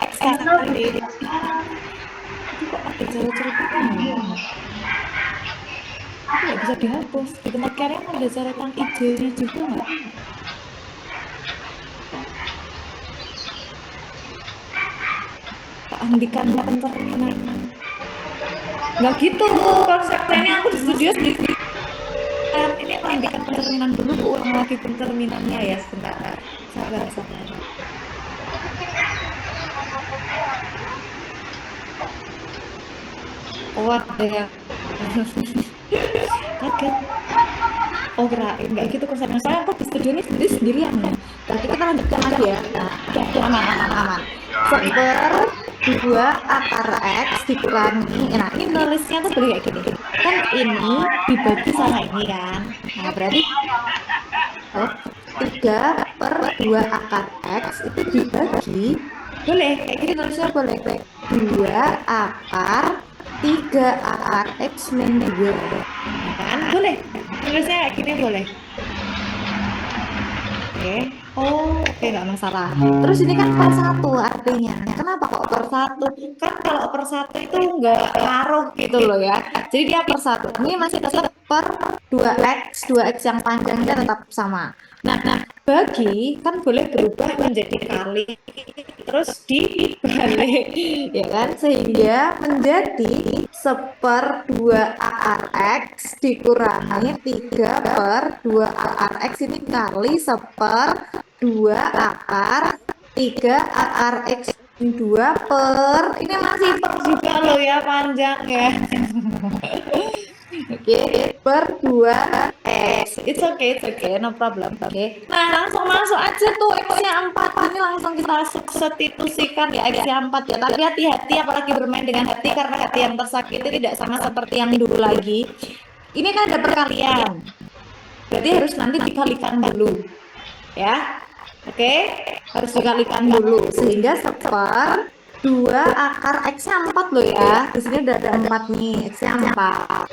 X kan ini kok ada cara ceritanya, nggak bisa dihapus. Di tempat karya ada coretan hijaunya juga nggak? Pak Andikan pencerminan nggak gitu konsepnya. Ini aku di studio sendiri. Ini Pak Andikan pencerminan dulu, ulang lagi pencerminannya ya sebentar. Sabar. Oh ada ya. Kaget. Oh kirain nggak gitu konsepnya. Saya aku di studio ini sendirian ya. Berarti kita lanjutkan lagi ya. Nah, aman. Seper 2 akar X dikurangi. Nah ini nulisnya tuh seperti kayak gini. Kan ini dibagi sama ini kan. Nah berarti 3/2 akar X itu dibagi. Boleh kayak gini nulisnya, boleh 2 akar 3 akar X min 2 kan boleh tulisnya kayak gini, boleh. Oke, nggak masalah. Terus ini kan per 1 artinya. Kenapa kok per 1? Kan kalau per 1 itu nggak ngaruh gitu loh ya. Jadi dia per 1. Ini masih tetap per 2X. 2X yang panjangnya tetap sama. Nah, bagi kan boleh berubah menjadi kali. Terus dibalik, ya kan? Sehingga menjadi 1/2 akar X dikurangi 3/2 akar X ini kali 1/2 akar 3 akar X 2 per, ini masih per juga loh ya, panjang ya. Oke, per 2X. It's okay, no problem. Oke. Nah, langsung masuk aja tuh X-nya 4. Ini langsung kita substitusikan ya X-nya 4 ya. Tapi hati-hati apalagi bermain dengan hati, karena hati yang tersakiti tidak sama seperti yang dulu lagi. Ini kan ada perkalian. Berarti harus nanti dikalikan dulu. Ya. Oke, harus dikalikan dulu sehingga 1/2 akar X-nya 4 loh ya. Di sini udah ada 4 nih, X-nya 4.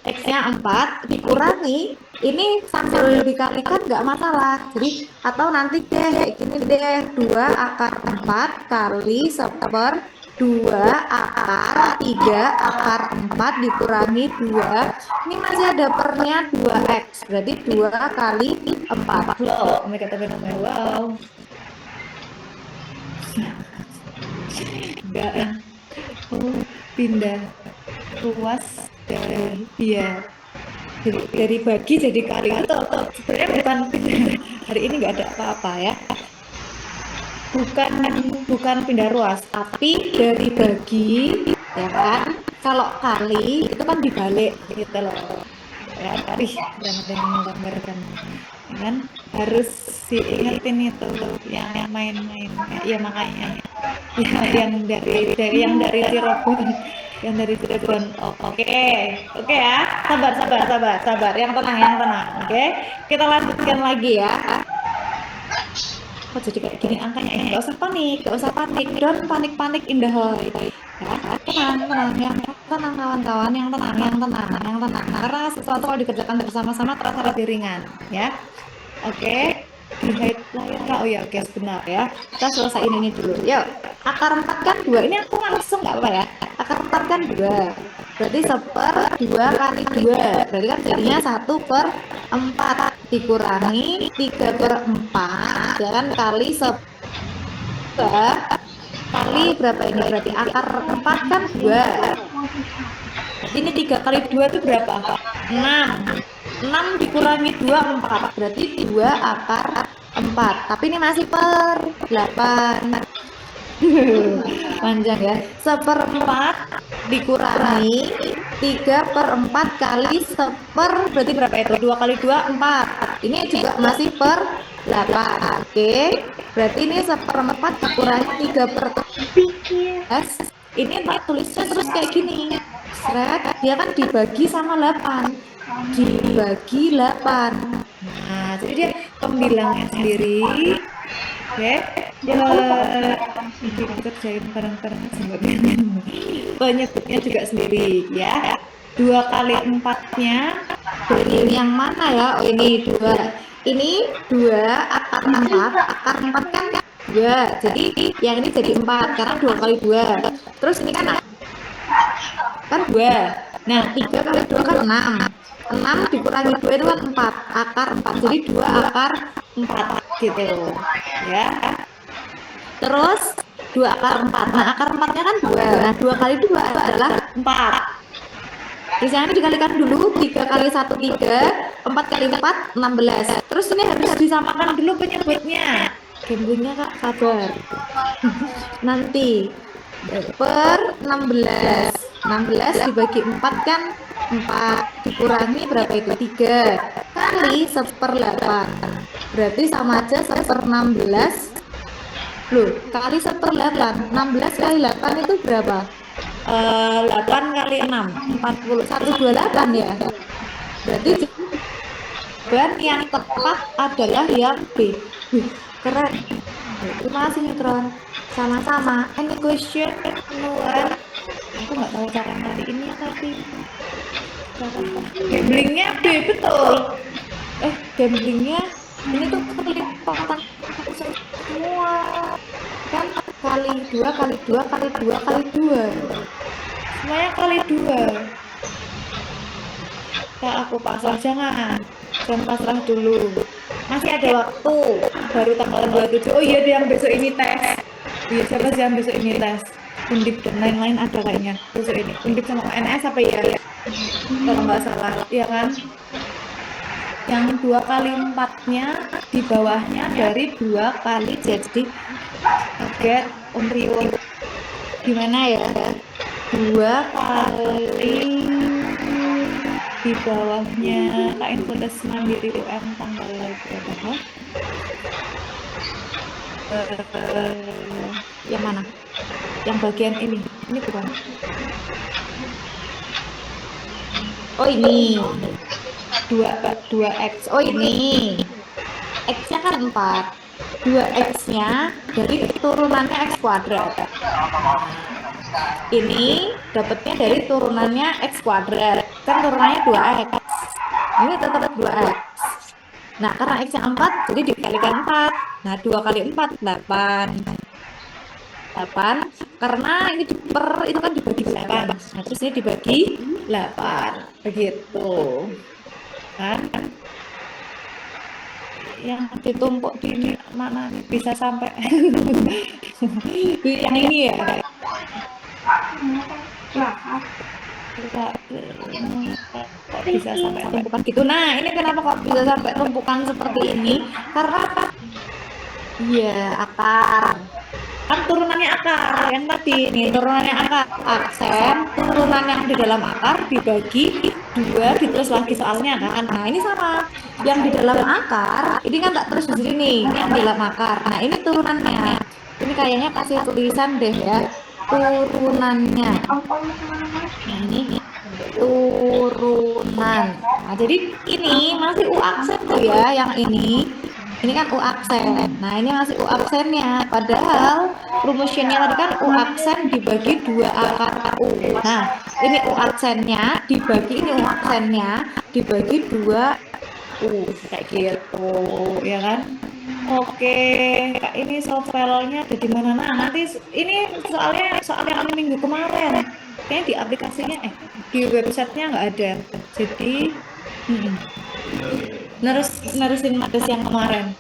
X-nya 4 dikurangi, ini sambil dikalikan nggak masalah. Jadi atau nanti deh kayak gini deh, 2 akar 4 kali 1/2 akar 3 akar 4 dikurangi 2. Ini masih ada pernya 2X, berarti 2 kali 4 loh. Wow. Enggak. Oh, pindah ruas dari iya dari bagi jadi kali itu sebenarnya bukan pindah. Hari ini nggak ada apa-apa ya. Bukan bukan pindah ruas, tapi dari bagi ya kan. Kalau kali itu kan dibalik gitu loh. Ya, tadi yang ada yang menggambarkan ya kan harus diingetin itu yang main-main ya makanya ya yang dari Cirebon yang dari Cirebon. Oke oke ya, sabar yang tenang oke, kita lanjutkan lagi ya. Kok jadi kayak gini angkanya ya, nggak usah panik, don't panik in the hall ya, tenang kawan-kawan, yang tenang karena sesuatu kalau dikerjakan bersama-sama terasa lebih ringan ya. Oke, di highlight. Oh ya, oke, sebentar ya. Kita selesaiin ini dulu. Yuk, akar 4 kan 2. Ini aku langsung nggak apa ya. Akar 4 kan 2. Berarti 1/2 kali 2. Berarti kan jadinya 1/4 dikurangi 3/4 ya kan kali 1 kali berapa ini? Berarti akar 4 kan 2. Ini 3 kali 2 itu berapa? 6. 6 dikurangi 2 4. Berarti 2 akar 4. Tapi ini masih per 8. Panjang ya. 1/4 dikurangi 3/4 kali 1 berarti berapa itu? 2 kali 2 4. Ini juga masih per 8. Oke. Berarti ini 1/4 dikurangi 3/4. Ini tulisnya terus kayak gini. Seret, dia kan dibagi sama 8. Dibagi 8. Nah, jadi dia pembilangnya sendiri. Oke. Ya, dikerjain bareng-bareng penyebutnya juga sendiri ya. 2 kali 4-nya dari yang mana ya? Oh ini 2. Ini 2 akar 4. Akar 4 kan 2. Jadi yang ini jadi 4 karena 2 kali 2. Terus ini kan 2. Nah, 3 kali 2 kan 6. 6 dikurangi 2 itu kan 4. Akar 4. Jadi 2 akar 4 gitu ya. Terus 2 akar 4. Nah, akar 4-nya kan 2. Nah, 2 kali 2 adalah 4. Terus yang ini dikalikan dulu. 3 kali 1 3. 4 kali 4 16. Terus ini harus disamakan dulu penyebutnya. Gamblingnya Kak, sabar. Nanti per 16. 16 dibagi 4 kan 4 dikurangi berapa itu? 3 kali 1/8. Berarti sama aja 1/16. Loh, kali 1/8. 16 kali 8 itu berapa? 8 kali 6 40. 128 ya. Berarti jawaban yang tepat adalah yang B. Keren. Terima kasih Nitron. Sama-sama. Any question? Luar. Aku nggak tahu cara ngaliinnya tapi gamblingnya B betul. Gamblingnya ini tuh kelipatan semua kan kali 2 kali 2 kali 2 kali 2 semuanya kali 2. Ya aku pasrah, jangan pasrah dulu, masih ada waktu, baru tanggal 27. Oh iya, yang besok ini tes. Iya, siapa sih yang besok ini tes? Undip dan lain-lain ada kayaknya besok ini. Undip sama UNS apa ya? Kalau nggak salah, ya kan? Yang 2 kali 4-nya di bawahnya dari 2 kali, jadi get Om Rio gimana ya? 2 kali di bawahnya Kak Infodes Mandiri UM tanggal berapa? Yang mana? Yang bagian ini bukan? Oh ini 2x. Oh ini x-nya kan 4. 2x-nya dari turunannya x kuadrat. Ini dapatnya dari turunannya x kuadrat. Kan turunannya 2x. Ini tetap 2x. Nah, karena x-nya 4, jadi dikalikan 4. Nah, 2 kali 4, 8. 8. Karena ini itu kan dibagi 8. Nah, terus ini dibagi 8. Begitu. Kan? yang ditumpuk di mana bisa sampai yang ini ya. Jahat. Kok bisa sampai tumpukan gitu. Nah, ini kenapa kok bisa sampai tumpukan seperti ini? Karena iya, akar. Kan turunannya akar yang tadi nih, turunannya akar aksen, turunan yang di dalam akar dibagi dua, ditulis lagi soalnya kan. Nah, ini sama yang di dalam akar ini kan tak terus di sini nih, ini yang di dalam akar. Nah, ini turunannya, ini kayaknya kasih tulisan deh ya, turunannya. Nah, ini turunan. Nah, jadi ini masih u aksen tuh ya, yang ini kan U aksen. Nah, ini masih U aksennya. Padahal rumusnya tadi kan U aksen dibagi dua akar U. Nah, ini U aksennya dibagi ini U aksennya dibagi dua U. Kayak gitu, ya kan? Oke, Kak, ini software-nya ada di mana? Nah, nanti ini soal yang minggu kemarin. Kayaknya di aplikasinya, di websitenya nggak ada. Jadi, mm-mm. Nerusin Mades yang kemarin.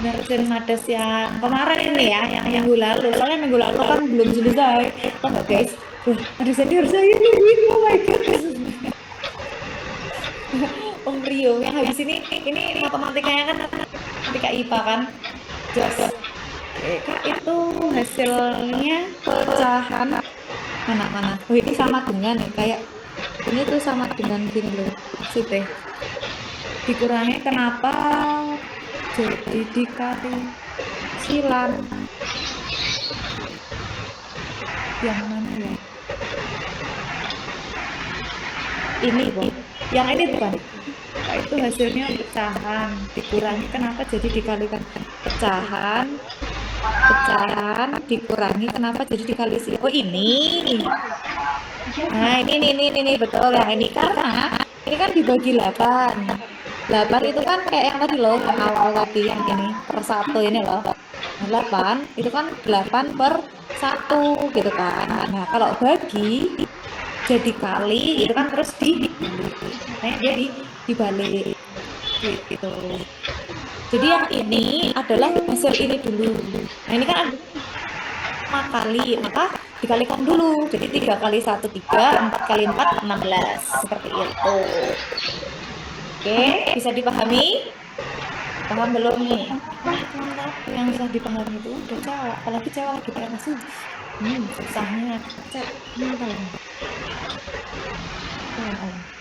Nerusin Mades yang kemarin ini ya, yang minggu lalu. Soalnya minggu lalu kan belum selesai. Oh enggak guys, Mades ini harus saya nungguin. Oh my god. Om Rio yang habis ini matematikanya kan matematika IPA kan. Jelas. Kak, itu hasilnya pecahan mana? Oh, ini sama dengan ya, kayak ini tuh sama dengan gini loh. Maksudnya dikurangi kenapa jadi dikali silan yang mana ya, ini kok yang ini bukan. Nah, itu hasilnya pecahan dikurangi kenapa jadi dikalikan pecahan dikurangi kenapa jadi dikali silan. Oh ini, nah ini betul yang ini, karena ini kan dibagi 8 itu kan kayak yang tadi loh, yang awal tadi yang ini per 1 ini loh. 8 itu kan 8/1 gitu kan. Nah, kalau bagi jadi kali itu kan terus jadi dibalik gitu. Jadi yang ini adalah hasil ini dulu. Nah, ini kan ada 5 kali, maka dikalikan dulu. Jadi 3 kali 1 3, 4 kali 4 16 seperti itu. Oke, bisa dipahami? Paham belum nih? Yang bisa dipahami itu udah cewek, apalagi cewek lagi PMS tuh. Susahnya cek mental.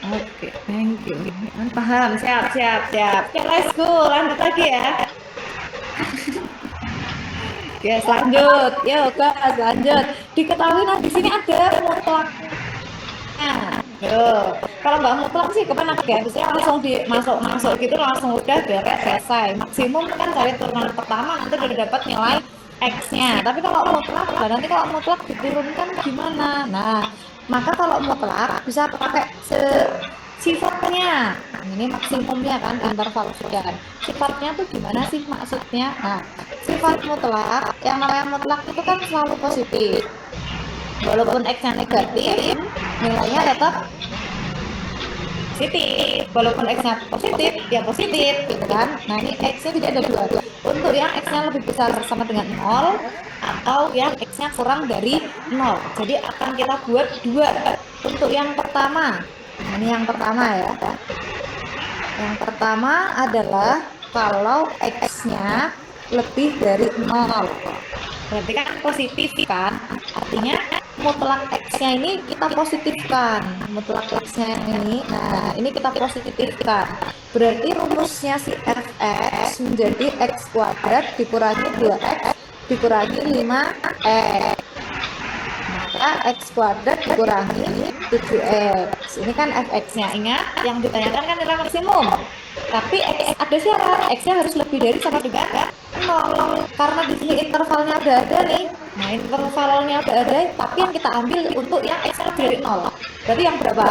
Oke, thank you. Paham, siap. Oke, let's go, lanjut lagi ya. Yes, lanjut. Yuk, guys, lanjut. Diketahui nah di sini ada mutlak. Nah, kalau nggak mutlak sih kepenak ya, biasanya langsung masuk gitu langsung udah beres selesai. Maksimum kan dari turunan pertama nanti udah dapat nilai X-nya. Tapi kalau mutlak, nanti kalau mutlak diturunkan gimana? Nah, maka kalau mutlak bisa pakai sifatnya. Ini maksimumnya kan interval sekian. Sifatnya tuh gimana sih maksudnya? Nah, sifat mutlak, yang namanya mutlak itu kan selalu positif. Walaupun X-nya negatif, nilainya tetap positif. Walaupun X-nya positif, ya positif, gitu kan. Nah, ini X-nya tidak ada dua. Untuk yang X-nya lebih besar sama dengan 0, atau yang X-nya kurang dari 0. Jadi akan kita buat dua. Untuk yang pertama, ini yang pertama ya. Yang pertama adalah kalau X-nya lebih dari 0. Berarti kan positif kan? Artinya mutlak X-nya ini kita positifkan. Mutlak X-nya ini, nah ini kita positifkan. Berarti rumusnya si fx menjadi X kuadrat dikurangi 2X dikurangi 5X. Maka X kuadrat dikurangi 7X. Ini kan fx-nya. Ingat, yang ditanyakan kan nilai maksimum. Tapi X ada syarat, X-nya harus lebih dari sama dengan 0. Karena di sini intervalnya udah ada nih. Nah, intervalnya udah ada, tapi yang kita ambil untuk yang X-nya lebih dari 0. Berarti yang berapa?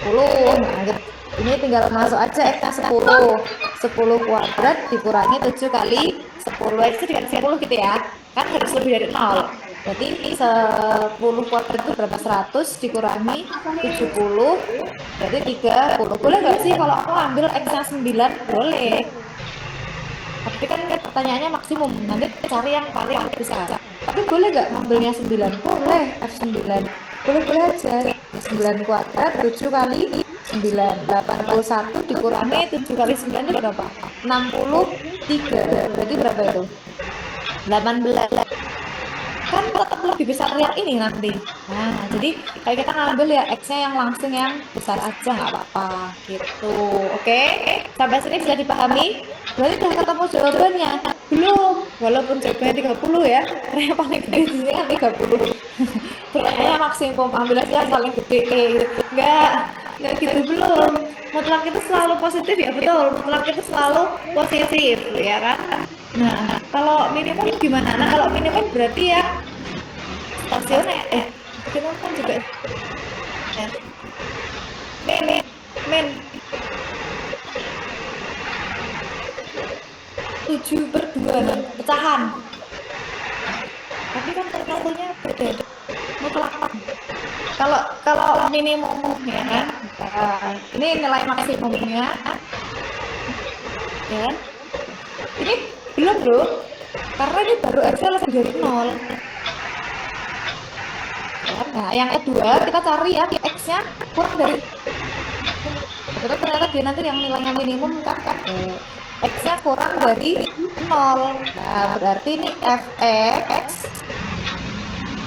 10. Nah, ini tinggal masuk aja X-nya 10. 10 kuadrat dikurangi 7 kali 10. X dikali 10 gitu ya. Kan harus lebih dari 0. Berarti ini 10 kuadrat itu berapa? 100 dikurangi 70. Berarti 30. Boleh nggak sih kalau aku ambil X-nya 9? Boleh. Tapi kan pertanyaannya maksimum, nanti cari yang paling besar. Tapi boleh nggak ngambilnya 9? Boleh, F9. Boleh-boleh aja. 9 kuadrat, 7 kali 9. 81 dikurangi 7 kali 9 itu berapa? 63. Berarti berapa itu? 18. Kan tetap lebih besar yang ini nanti. Nah, jadi kalau kita ngambil ya X-nya yang langsung yang besar aja nggak apa-apa gitu. Oke, sampai sini bisa dipahami? Berarti udah ketemu jawabannya? Belum, walaupun jawabannya 30 ya. Karena yang paling gede di sini kan 30. Pertanyaannya maksimum, ambil aja yang paling gede. Enggak gitu belum. Mutlak itu selalu positif ya, betul. Mutlak itu selalu positif, ya kan? Nah, kalau minimum gimana? Nah, kalau minimum berarti ya stasioner. Minimum kan juga ya. Min 7/2 nih, pecahan. Tapi kan ternyatanya beda. Mutlak. Kalau kalau minimum ya kan, ini nilai maksimumnya, ya kan? Ini belum bro, karena ini baru X lebih dari 0. Nah, yang kedua kita cari ya X-nya kurang dari, betul ternyata dia nanti yang nilainya minimum kan, X-nya kurang dari 0. Nah, berarti ini Fx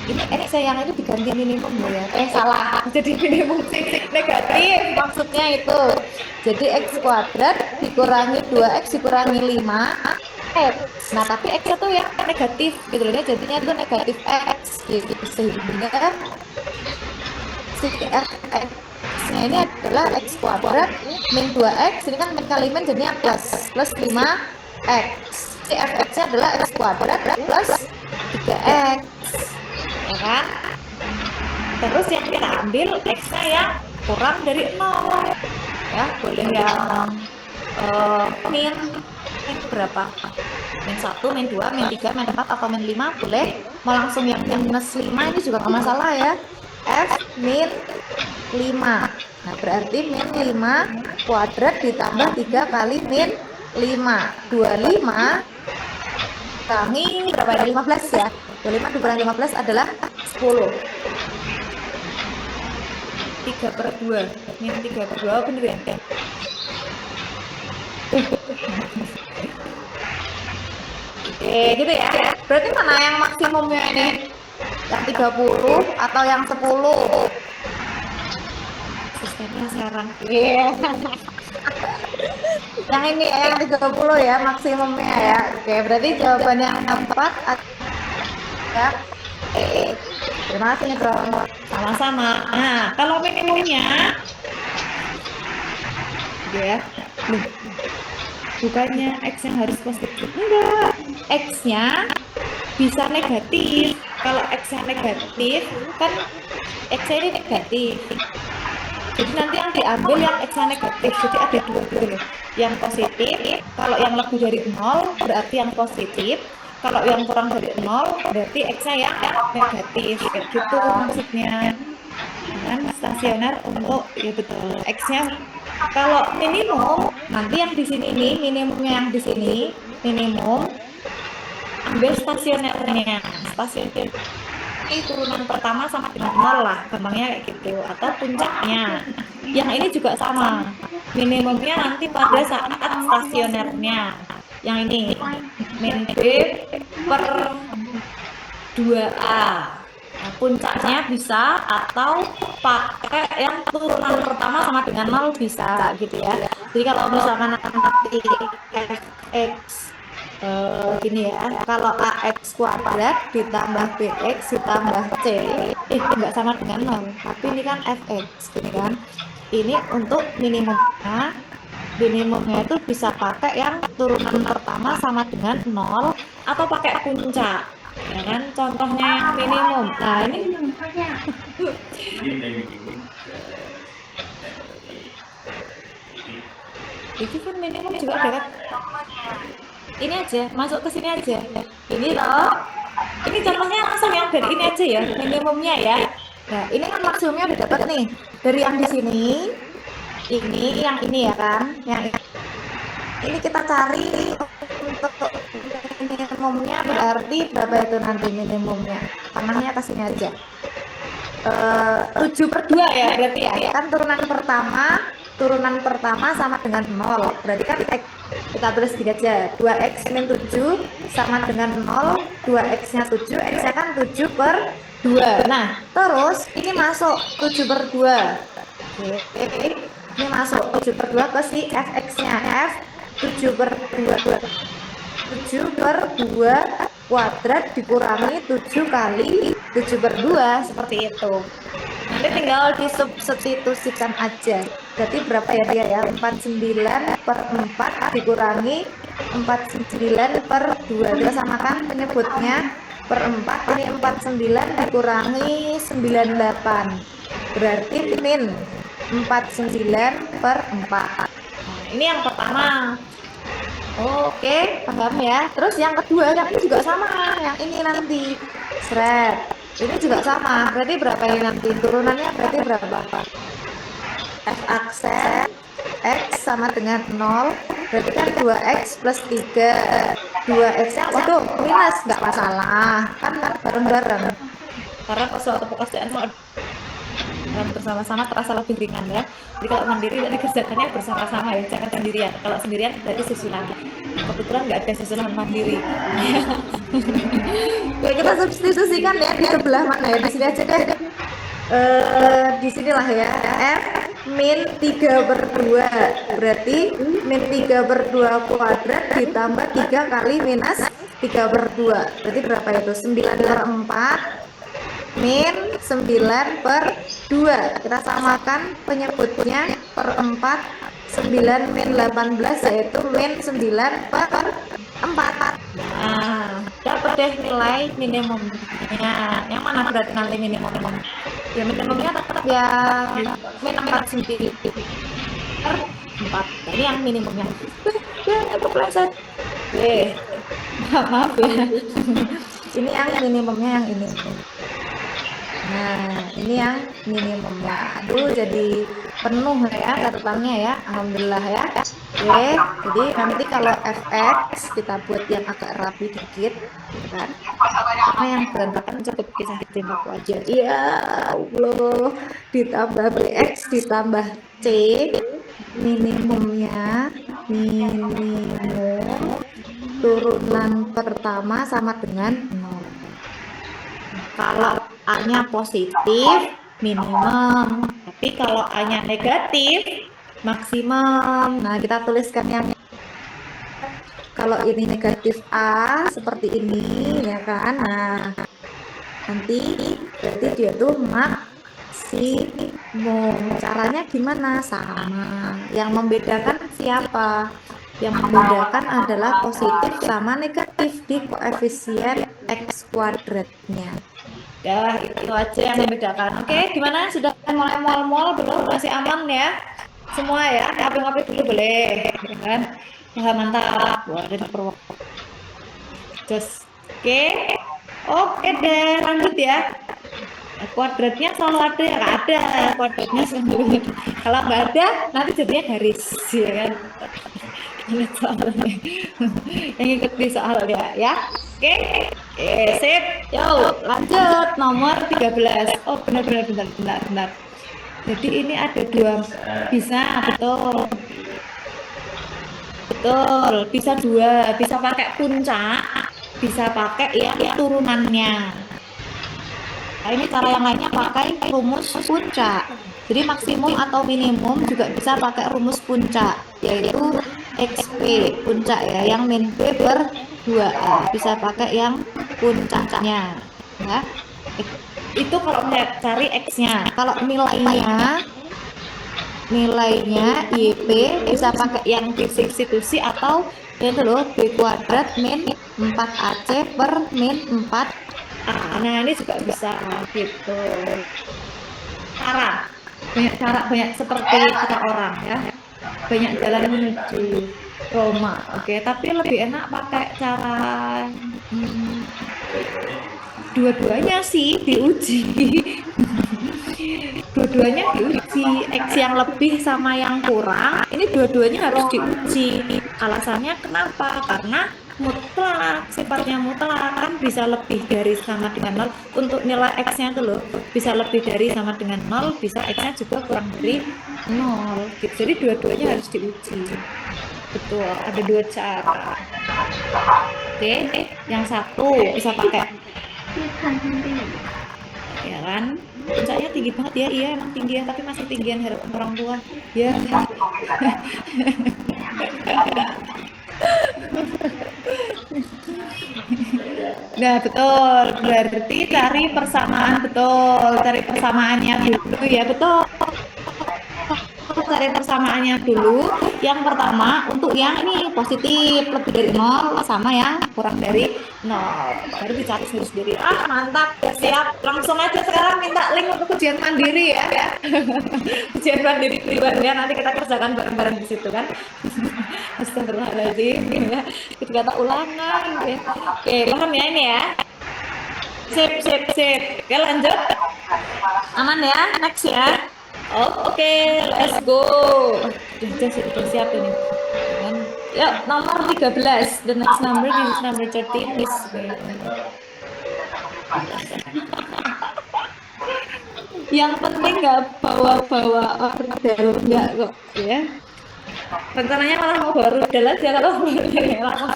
ini X yang ini diganti minimum ya. Salah. Jadi minimum negatif maksudnya itu. Jadi X kuadrat dikurangi 2X dikurangi 5 X. Nah, tapi X itu yang negatif gitu loh. Jadinya itu negatif X gitu. Sehingga si Fx-nya ini adalah X kuadrat min 2X. Ini kan min kali min jadinya plus 5X. Si Fx-nya adalah X kuadrat plus 3X. Ya kan? Terus yang kita ambil X-nya yang kurang dari 0. Ya, boleh yang min berapa? Min 1, min 2, min 3, min 4, atau min 5 boleh. Mau langsung yang minus 5 ini juga nggak masalah ya. F min 5. Nah, berarti min 5 kuadrat ditambah 3 kali min 5. 25 kami berapa ya? 15 ya. 25 dikurangi 15 adalah 10. 3/2. Min 3/2 bener ya? Gitu ya. Berarti mana yang maksimumnya ini? Yang 30 atau yang 10? Sistemnya sekarang. Yang ini yang 30 ya maksimumnya ya. Oke, berarti jawaban yang tepat ya. Terima kasih bro. Sama-sama. Nah, kalau minimumnya ya. Bukannya X yang harus positif. Enggak. X-nya bisa negatif. Kalau X-nya negatif, kan X-nya ini negatif. Jadi nanti yang diambil yang X-nya negatif. Jadi ada dua dulu. Yang positif, kalau yang lebih dari 0 berarti yang positif. Kalau yang kurang dari 0 berarti X-nya yang negatif. Kayak gitu maksudnya. Kan stasioner untuk ya betul X-nya. Kalau minimum nanti yang di sini nih, minimumnya yang di sini minimum, ambil stasionernya. Stasioner ini turunan pertama sama dengan 0 lah, gampangnya kayak gitu. Atau puncaknya. Yang ini juga sama. Minimumnya nanti pada saat stasionernya. Yang ini min B per 2A. Nah, puncaknya bisa atau pakai yang turunan pertama sama dengan 0 bisa gitu ya. Jadi kalau misalkan nanti Fx gini ya, kalau AX kuadrat ditambah BX ditambah C enggak sama dengan 0, tapi ini kan Fx gitu kan. Ini untuk minimumnya. Minimumnya itu bisa pakai yang turunan pertama sama dengan 0 atau pakai puncak. Ya kan, contohnya yang minimum. Nah, ini itu kan minimum juga ada kan. Ini aja, masuk ke sini aja. Ini loh. Ini contohnya langsung yang dari ini aja ya, minimumnya ya. Nah, ini kan maksimumnya udah dapat nih. Dari yang di sini, ini yang ini ya kan. Yang ini kita cari minimumnya berarti berapa itu nanti minimumnya? Panahnya kasihnya aja. 7/2 ya berarti ya. Kan turunan pertama sama dengan 0. Berarti kan X, kita tulis gini aja. 2X min 7 sama dengan 0. 2X-nya 7, X-nya kan 7/2. Nah, terus ini masuk 7/2. Oke. Ini masuk 7/2 ke si fx-nya. F 7/2. 7/2 kuadrat dikurangi 7 kali 7/2 seperti itu. Nanti tinggal disubstitusikan aja. Berarti berapa ya dia ya? 49/4 dikurangi 49/2. Kita samakan penyebutnya per 4. Ini 49 dikurangi 98. Berarti min 49/4. Ini yang pertama. Oke, paham ya. Terus yang kedua, yang ini juga sama. Yang ini nanti seret. Ini juga sama. Berarti berapa ini nanti? Turunannya berarti berapa? F aksen X sama dengan 0. Berarti kan 2X plus 3. 2X-nya, waduh, minus. Nggak masalah. Kan bareng-bareng. Karena suatu pekerjaan bersama-sama terasa lebih ringan ya. Jadi kalau mandiri tadi kerjakannya bersama-sama ya, jangan sendirian. Kalau sendirian berarti susulan. Kebetulan nggak ada susulan mandiri. Oke, kita substitusikan ya di sebelah mana ya? Di sini aja deh. Di sinilah ya. F min 3/2 berarti min 3/2 kuadrat ditambah 3 kali minus 3/2. Berarti berapa itu? 9/4 min 9/2. Kita samakan penyebutnya per 4. 9 min 18 yaitu min 9/4. Nah, dapat deh nilai minimumnya. Yang mana berarti nanti minimum? Ya minimumnya tetap ya min 49/4. Ini yang minimumnya. Ya, aku pleset. Maaf ya. Ini yang minimumnya yang ini. Nah, ini yang minimumnya. Aduh, jadi penuh ya catatannya ya. Alhamdulillah ya. Oke, jadi nanti kalau fx kita buat yang agak rapi dikit, kan? Karena yang berantakan cukup kita tembak aja. Ya Allah, ditambah bx ditambah c, minimum turunan pertama sama dengan 0. Kalau A-nya positif, minimum. Tapi kalau A-nya negatif, maksimum. Nah, kita tuliskan yang kalau ini negatif A seperti ini, ya kan? Nah, nanti berarti dia tuh maksimum. Caranya gimana? Sama. Yang membedakan siapa? Yang membedakan adalah positif sama negatif di koefisien X kuadratnya. Ya, itu aja yang membedakan. Oke, gimana? Sudah mulai mual-mual belum? Masih aman ya? Semua ya? Ngopi-ngopi dulu boleh, kan? Ya, mantap. Wah, ada perlu. Terus, oke deh, lanjut ya. Kuadratnya selalu ada ya? Nggak ada. Kuadratnya selalu ada. Kalau nggak ada, nanti jadinya garis, ya kan? Ini soalnya. Yang ikut di soalnya, ya. Oke, sip. Yo, lanjut nomor 13. Oh, benar. Jadi ini ada dua, bisa betul. Bisa dua, bisa pakai puncak, bisa pakai yang turunannya. Nah, ini cara yang lainnya pakai rumus puncak. Jadi maksimum atau minimum juga bisa pakai rumus puncak, yaitu XP puncak ya, yang min P per 2A. Bisa pakai yang puncaknya ya. Itu kalau cari X-nya. Kalau nilainya YP bisa pakai yang substitusi atau itu loh, B kuadrat min 4AC per min 4A. Nah, ini juga bisa gitu. Banyak seperti kata orang ya. Banyak jalan menuju Roma. Oke, tapi lebih enak pakai cara dua-duanya sih diuji. Dua-duanya diuji. X yang lebih sama yang kurang, ini dua-duanya harus diuji. Alasannya kenapa? Karena mutlak, sifatnya mutlak kan bisa lebih dari sama dengan nol. Untuk nilai x-nya itu loh bisa lebih dari sama dengan nol, bisa x-nya juga kurang dari nol gitu. Jadi dua-duanya harus diuji. Betul, ada dua cara. Oke, yang satu bisa pakai ya kan, puncaknya tinggi banget ya, iya emang tinggi ya, tapi masih tinggian harapan orang tua ya. Nah, betul. Berarti cari persamaan, betul. Cari persamaannya dulu ya, betul. Cari persamaannya dulu. Yang pertama, untuk yang ini positif, lebih dari 0 sama yang kurang dari 0. Baru dicari sendiri-sendiri. Ah, mantap. Siap. Langsung aja sekarang minta link untuk ujian mandiri ya. Ujian mandiri pribadi ya. Nanti kita kerjakan bareng-bareng di situ kan. Astagfirullahaladzim ya. Kita kata ulangan ya. Oke, paham ya ini ya. Sip, sip, sip. Oke, lanjut. Aman ya? Next ya. Oke, let's go. Sudah siap ini. Yuk, nomor 13. The next number is number 13 is yang penting nggak bawa-bawa order nggak kok ya. Rencananya malah mau bawa rudal aja kalau lama.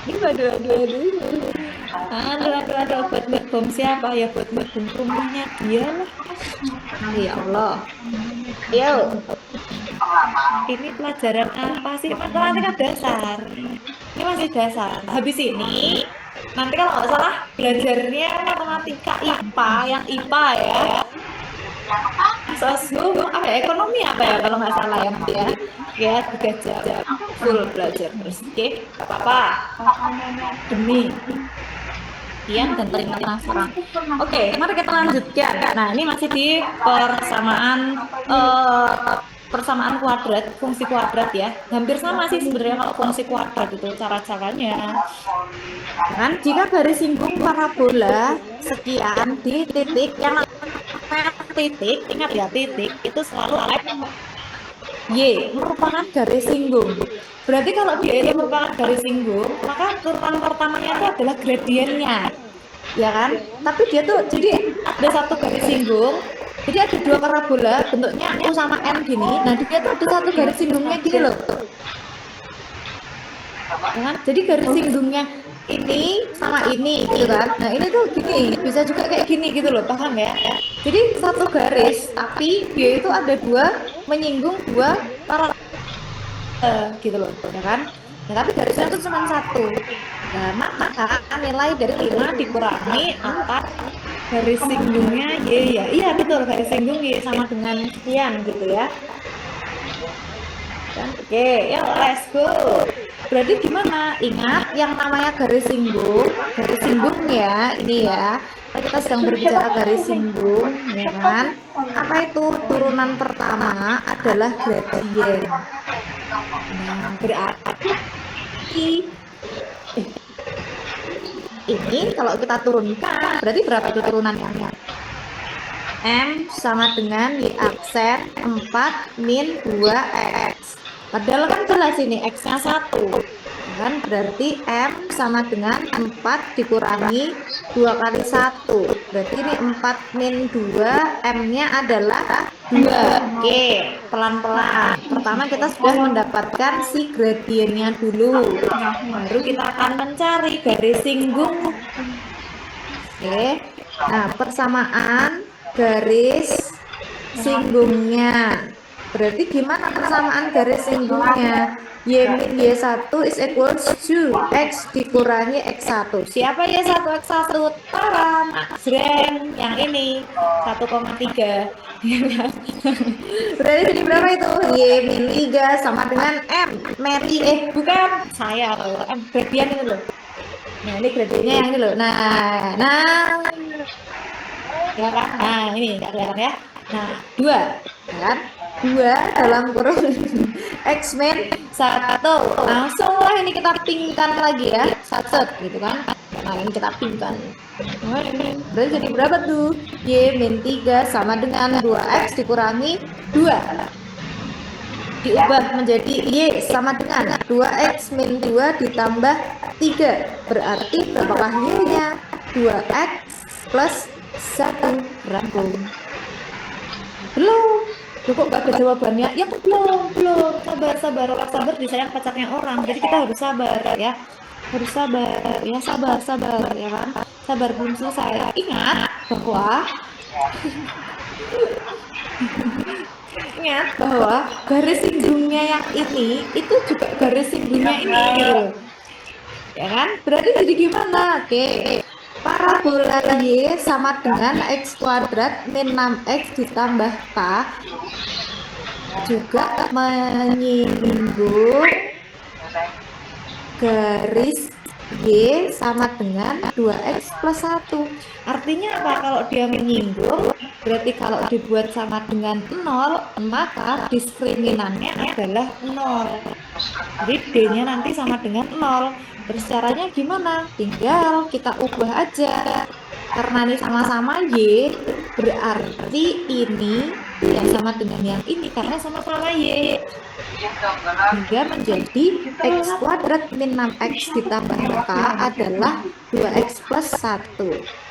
Ini dua-dua. Aduh, buat bom siapa ya? Buat bom rumahnya dia lah. Ya Allah. Yo. Ini pelajaran apa sih? Matematika dasar. Ini masih dasar. Habis ini nanti kalau nggak salah belajarnya matematika IPA, yang IPA ya. Sosum apa ya? Ekonomi apa ya kalau nggak salah ya 3 jam full belajar terus. Oke, apa-apa demi Ian dan terima transferan. Oke, mari kita lanjutkan. Nah, ini masih di persamaan kuadrat, fungsi kuadrat ya. Hampir sama sih sebenarnya kalau fungsi kuadrat itu cara-caranya. Kan jika garis singgung parabola sekian di titik yang titik, ingat ya titik itu selalu Y merupakan garis singgung. Berarti kalau dia itu merupakan garis singgung, maka turunan pertamanya itu adalah gradiennya, ya kan? Tapi dia tuh jadi ada satu garis singgung, jadi ada dua parabola bentuknya U sama M gini. Nah dia tuh ada satu garis singgungnya gini loh, ya kan? Jadi garis singgungnya ini sama ini gitu kan. Nah ini tuh gini, bisa juga kayak gini gitu loh, paham ya? Jadi satu garis, tapi dia itu ada dua menyinggung dua parabola gitu loh, ya kan? Nah, tapi garisnya itu cuma satu. Nah, maka nilai dari 5 dikurangi angka garis singgungnya Y ya. Iya betul, garis singgung Y sama dengan sekian gitu ya. Oke, ya let's go. Berarti gimana? Ingat yang namanya garis singgung ya, ini ya. Kita sedang berbicara garis singgung, ya kan? Apa itu? Turunan pertama adalah gradien. Nah, berarti ini kalau kita turunkan, berarti berapa itu turunannya? M sama dengan Y aksen 4 min 2X. Padahal kan jelas ini X-nya 1. Kan berarti M sama dengan 4 dikurangi 2 kali 1. Berarti ini 4 min 2, M-nya adalah 2. Oke, pelan-pelan. Pertama kita sudah mendapatkan si gradiennya dulu. Baru kita akan mencari garis singgung. Oke. Nah, persamaan garis singgungnya. Berarti gimana persamaan garis singgungnya? Y min Y1 is equals to X dikurangi X1. Siapa Y1 X1? Tara, Maxreng yang ini 1,3. Berarti jadi berapa itu? Y min 3 sama dengan M. Mary, bukan saya loh. M gradian itu loh. Nah, ini gradiennya yang ini loh. Nah. Ya kan? Nah, ini enggak kelihatan ya. Nah, 2, ya kan? 2 dalam kurung X min 1. Langsung lah ini kita pingkan lagi ya. Sat gitu kan. Nah, ini kita pingkan. Berarti jadi berapa tuh? Y min 3 sama dengan 2X dikurangi 2. diubah menjadi Y sama dengan 2X min 2 ditambah 3. Berarti berapakah Y-nya? 2X plus 1 rangkum. Belum. Loh, kok gak ada jawabannya? Ya belum. Sabar. Orang sabar disayang pacarnya orang. Jadi kita harus sabar ya. Harus sabar ya, sabar ya kan. Sabar belum selesai. Ingat bahwa garis singgungnya yang ini itu juga garis singgungnya ini gitu. Ya kan? Berarti jadi gimana? Oke. Parabola Y sama dengan X kuadrat min 6X ditambah K juga menyinggung garis Y sama dengan 2X plus 1. Artinya apa? Kalau dia menyinggung, berarti kalau dibuat sama dengan 0, maka diskriminannya adalah 0. Jadi D-nya nanti sama dengan 0. Terus caranya gimana? Tinggal kita ubah aja. Karena ini sama-sama Y, berarti ini yang sama dengan yang ini karena sama-sama Y. Hingga menjadi X kuadrat min 6X ditambah K adalah 2X plus 1.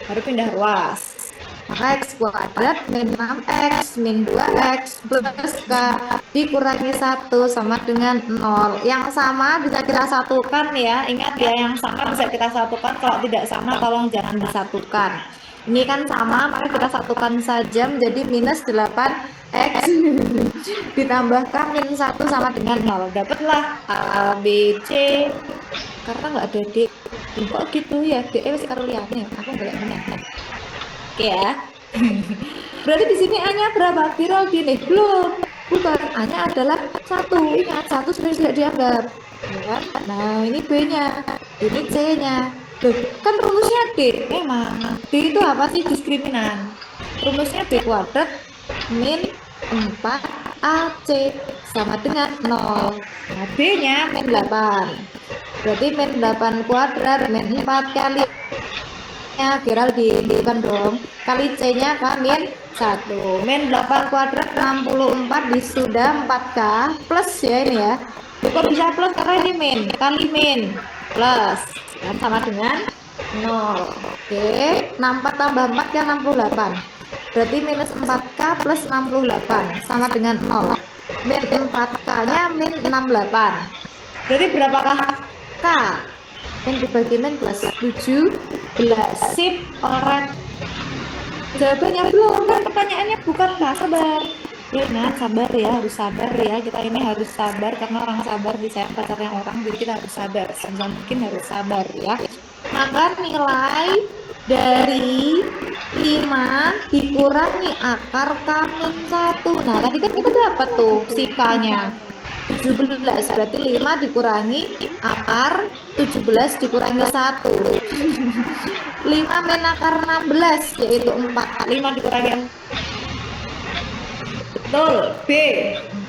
Baru pindah ruas. Maka X kuadrat min 6X min 2X plus K dikurangi 1 sama dengan 0. Yang sama bisa kita satukan ya. Ingat ya, yang sama bisa kita satukan. Kalau tidak sama tolong jangan disatukan. Ini kan sama, maka kita satukan saja menjadi minus 8X ditambahkan min 1 sama dengan 0. Dapatlah A, B, C. Karena nggak ada D. Kok gitu ya? D masih karuliannya. Aku nggak benar. Oke ya. Berarti di sini A-nya berapa? Viral gini. Belum. Bukan. A-nya adalah 1. Ingat, 1 sudah tidak dianggap. Ya. Nah, ini B-nya. Ini C-nya. Loh, kan rumusnya D. Emang D itu apa sih? Diskriminan. Rumusnya B kuadrat min 4AC sama dengan 0. Nah, B-nya min 8. Berarti min 8 kuadrat min 4 kali nya viral dihidupan dong. Kali C-nya kan min 1. Min 8 kuadrat 64 disudah 4K plus ya ini ya. Kok bisa plus karena ini min kali min plus dan sama dengan 0. Oke, 64 tambah 4 kan 68. Berarti minus 4K plus 68 sama dengan 0. Min 4K nya min 68. Berarti berapakah K? Min dibagi min plus 17. Sip, alright. Jawabannya belum, kan pertanyaannya bukan nggak sabar. Ya, nah, sabar ya, harus sabar ya. Kita ini harus sabar karena orang sabar disayang pacarnya orang, jadi kita harus sabar. Sebisa mungkin harus sabar ya. Maka nilai dari 5 dikurangi akar K min 1. Nah, tadi kan kita dapat tuh si K-nya 17, berarti 5 dikurangi akar 17 dikurangi 1. 5 min akar 16 yaitu 4. 5 dikurangi betul, B.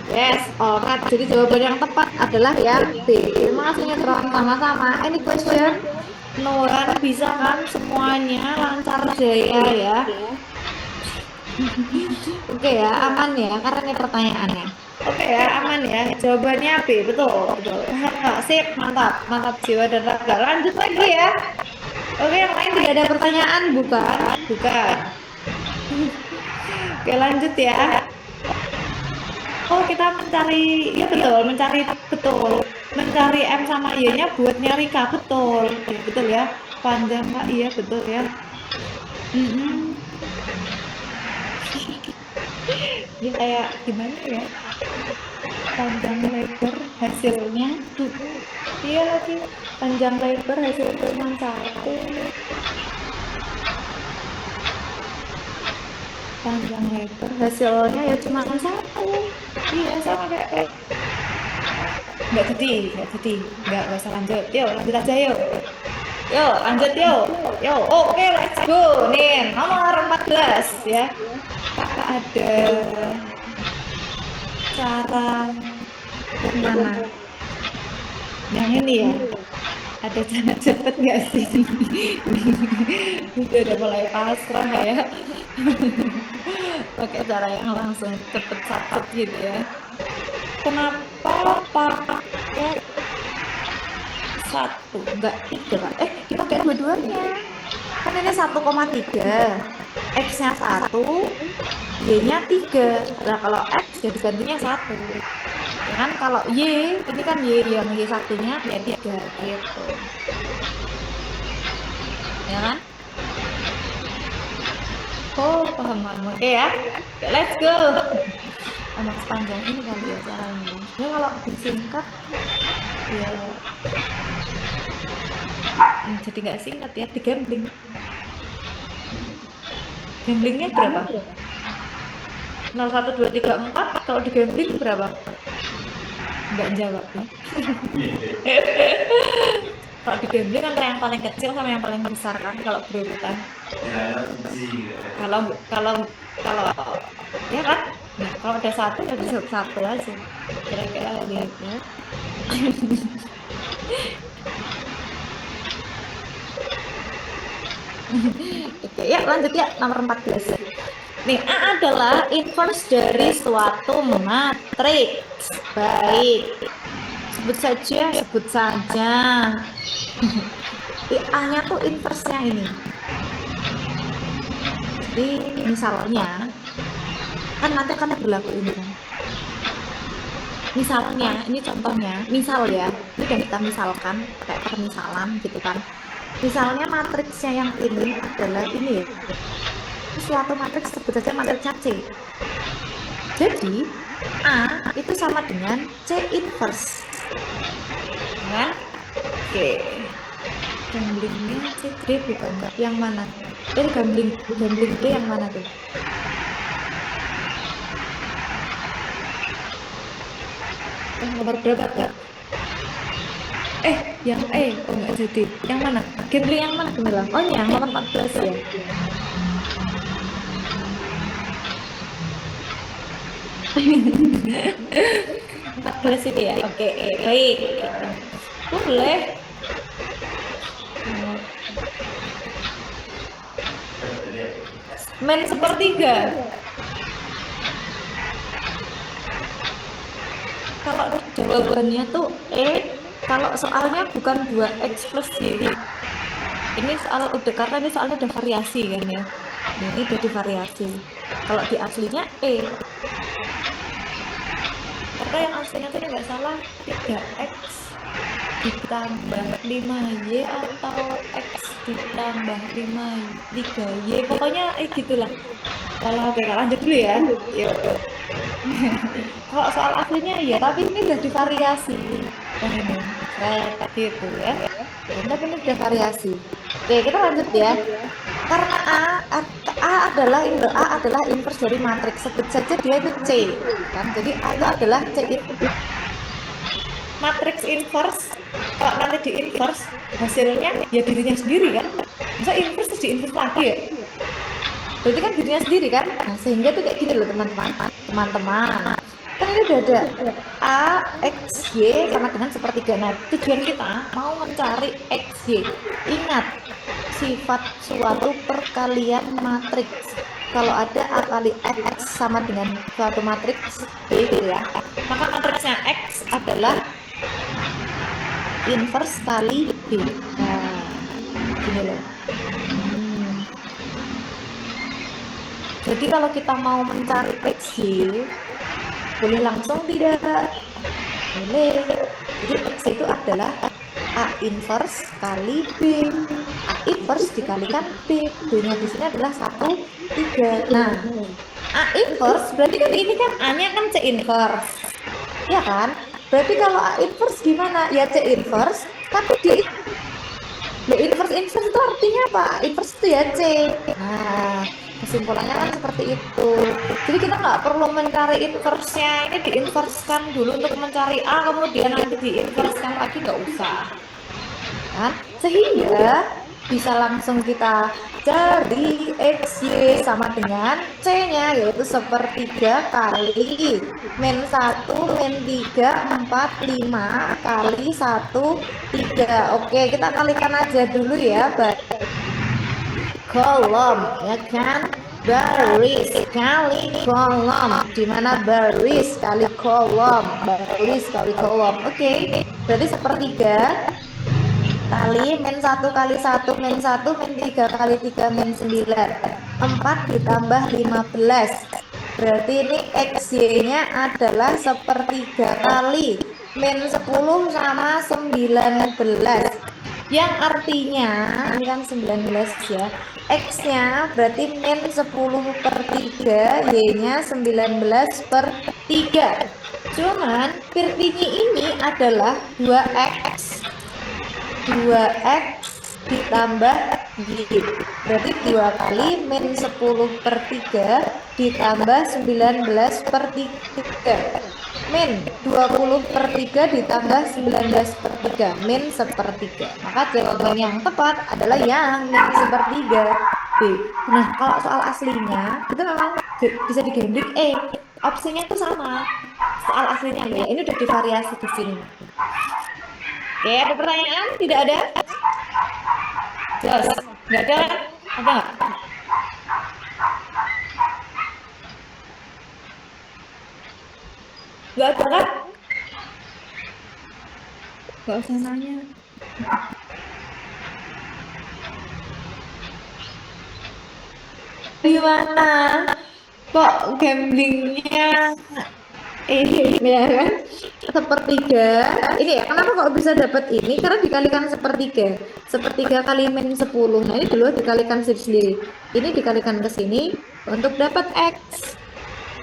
Yes, alright. Jadi jawaban yang tepat adalah yang B. Terima kasih teman sama-sama. Any question? Nora bisa kan semuanya lancar jaya ya. Oke ya, aman ya karena ini pertanyaannya. Oke ya, aman ya. Jawabannya B, betul. Sip, mantap jiwa dan raga. Lanjut lagi ya. Oke, yang lain tidak ada pertanyaan, bukan? Oke, lanjut ya. Oh, kita mencari, ya betul, mencari M sama Y-nya buat nyari K, betul ya, panjang K, iya betul ya. Dia kayak gimana ya, panjang lebar hasilnya tuh, iya lagi panjang lebar hasil cuma 1. Panjang lebar hasilnya ya cuma 1. Iya sama kayak nggak usah lanjut. Yuk lanjut aja yuk lanjut yuk. Oke, let's go. Nih nomor 14 ya. Kakak ada cara gimana yang ini ya, ada cara cepet nggak sih? Udah mulai pasrah ya. Pakai cara yang langsung cepet gitu ya. Kenapa pakai 1? Enggak 3, Pak. Dipakai dua-duanya. Kan ini 1,3. X-nya 1, Y-nya 3. Nah, kalau X ya digantinya 1. Ya kan kalau Y, ini kan Y yang Y1-nya ya 3 gitu. Ya kan? Oh, paham. Oke ya. Let's go. Anak sepanjang ini kali ya caranya. Ya kalau disingkat ya jadi nggak singkat ya, di gambling. Gamblingnya berapa? 0, 1, 2, 3, 4. Kalau di gambling berapa? Nggak jawab ya. Kalau di gambling kan yang paling kecil sama yang paling besar kan kalau berebutan. Kalau kalau kalau ya kan? Nah, kalau ada 1 ya bisa 1 aja. Kira-kira lihat ya. Oke, ya lanjut ya nomor 14. Nih, A adalah inverse dari suatu matriks. Baik. Sebut saja. A-nya tuh inverse-nya ini. Jadi misalnya kan nanti akan berlaku ini kan. Misalnya, ini contohnya, misal ya, ini kan kita misalkan kayak permisalan gitu kan. Misalnya matriksnya yang ini adalah ini ya. Suatu matriks sebut saja matriksnya C. Jadi A itu sama dengan C inverse. Ya? Oke. Gamblingnya C3 bukan Mbak? Yang mana? Gambling D yang mana tuh? Nomor berapa Kak? Yang oh enggak jadi. Yang mana? Gambling yang mana Gemilang? Oh yang nomor 14 ya. Empat belas ini ya. Oke, baik. Boleh. Men sepertiga. Kalau jawabannya tuh kalau soalnya bukan 2x plus y. Ini soal udah karena ini soalnya ada variasi kan ya. Ini jadi variasi. Kalau di aslinya karena yang aslinya tuh nggak salah 3x ditambah 5y atau x ditambah 3y, pokoknya gitulah. Kalau oke, lanjut dulu ya. Yuk. Kalau soal aslinya ya, tapi ini udah divariasi ini kayak gitu ya. Tapi ini udah variasi. Oke, kita lanjut ya. Karena A adalah inverse dari matriks, sebut saja dia itu C kan. Jadi A itu adalah C matriks inverse. Kalau nanti di inverse hasilnya ya dirinya sendiri kan. Masa inverse terus di inverse lagi ya? Berarti kan dirinya sendiri kan. Nah, sehingga tuh kayak gini loh teman-teman. Kan ini udah ada A, X, Y sama dengan sepertiga. Nah, tujuan kita mau mencari X, Y. Ingat, sifat suatu perkalian matriks. Kalau ada A kali X sama dengan suatu matriks B gitu ya, maka matriksnya X adalah inverse kali B. Nah, gini loh. Jadi kalau kita mau mencari X, Y, boleh langsung tidak? Boleh. Jadi X itu adalah A inverse kali B. A inverse dikalikan B. B-nya di sini adalah 1, 3. Nah, A inverse berarti kan ini kan A-nya kan C inverse. Ya kan? Berarti kalau A inverse gimana? Ya C inverse, tapi di inverse itu artinya apa? Inverse itu ya C. Nah, kesimpulannya kan seperti itu. Jadi kita nggak perlu mencari inverse-nya, ini diinverskan dulu untuk mencari A, kemudian nanti diinverskan lagi, nggak usah kan? Sehingga bisa langsung kita cari X, Y sama dengan C-nya, yaitu sepertiga kali min 1 min 3 4 5 kali 1 3. Oke, kita kalikan aja dulu ya, kolom ya kan. Baris kali kolom. Di mana baris kali kolom? Baris kali kolom. Oke. Berarti sepertiga kali min 1 kali 1 min 1 min 3 kali 3 min 9. 4 ditambah 15. Berarti ini XY-nya adalah sepertiga kali min 10 sama 19. Yang artinya, ini kan 19 ya. X-nya berarti min 10 per 3, Y-nya 19 per 3. Cuman Firtini ini adalah 2X 2X ditambah Y. Berarti 2 kali min 10 per 3 ditambah 19 per 3. Min 20 per 3 ditambah 19 per 3. Min sepertiga. Maka jawaban yang tepat adalah yang min sepertiga. B. Nah, kalau soal aslinya, itu memang bisa digambling opsinya itu sama. Soal aslinya ya, ini udah divariasi di sini. Oke, ada pertanyaan? Tidak ada? Jelas? Nggak ada kan? Ada nggak? Nggak ada kan? Nggak usah nanya. Gimana? Kok gamblingnya ini ya kan? Sepertiga. Ini ya, kenapa kok bisa dapat ini? Karena dikalikan sepertiga. Sepertiga kali min 10. Nah, ini dulu dikalikan sendiri. Ini dikalikan ke sini untuk dapat X.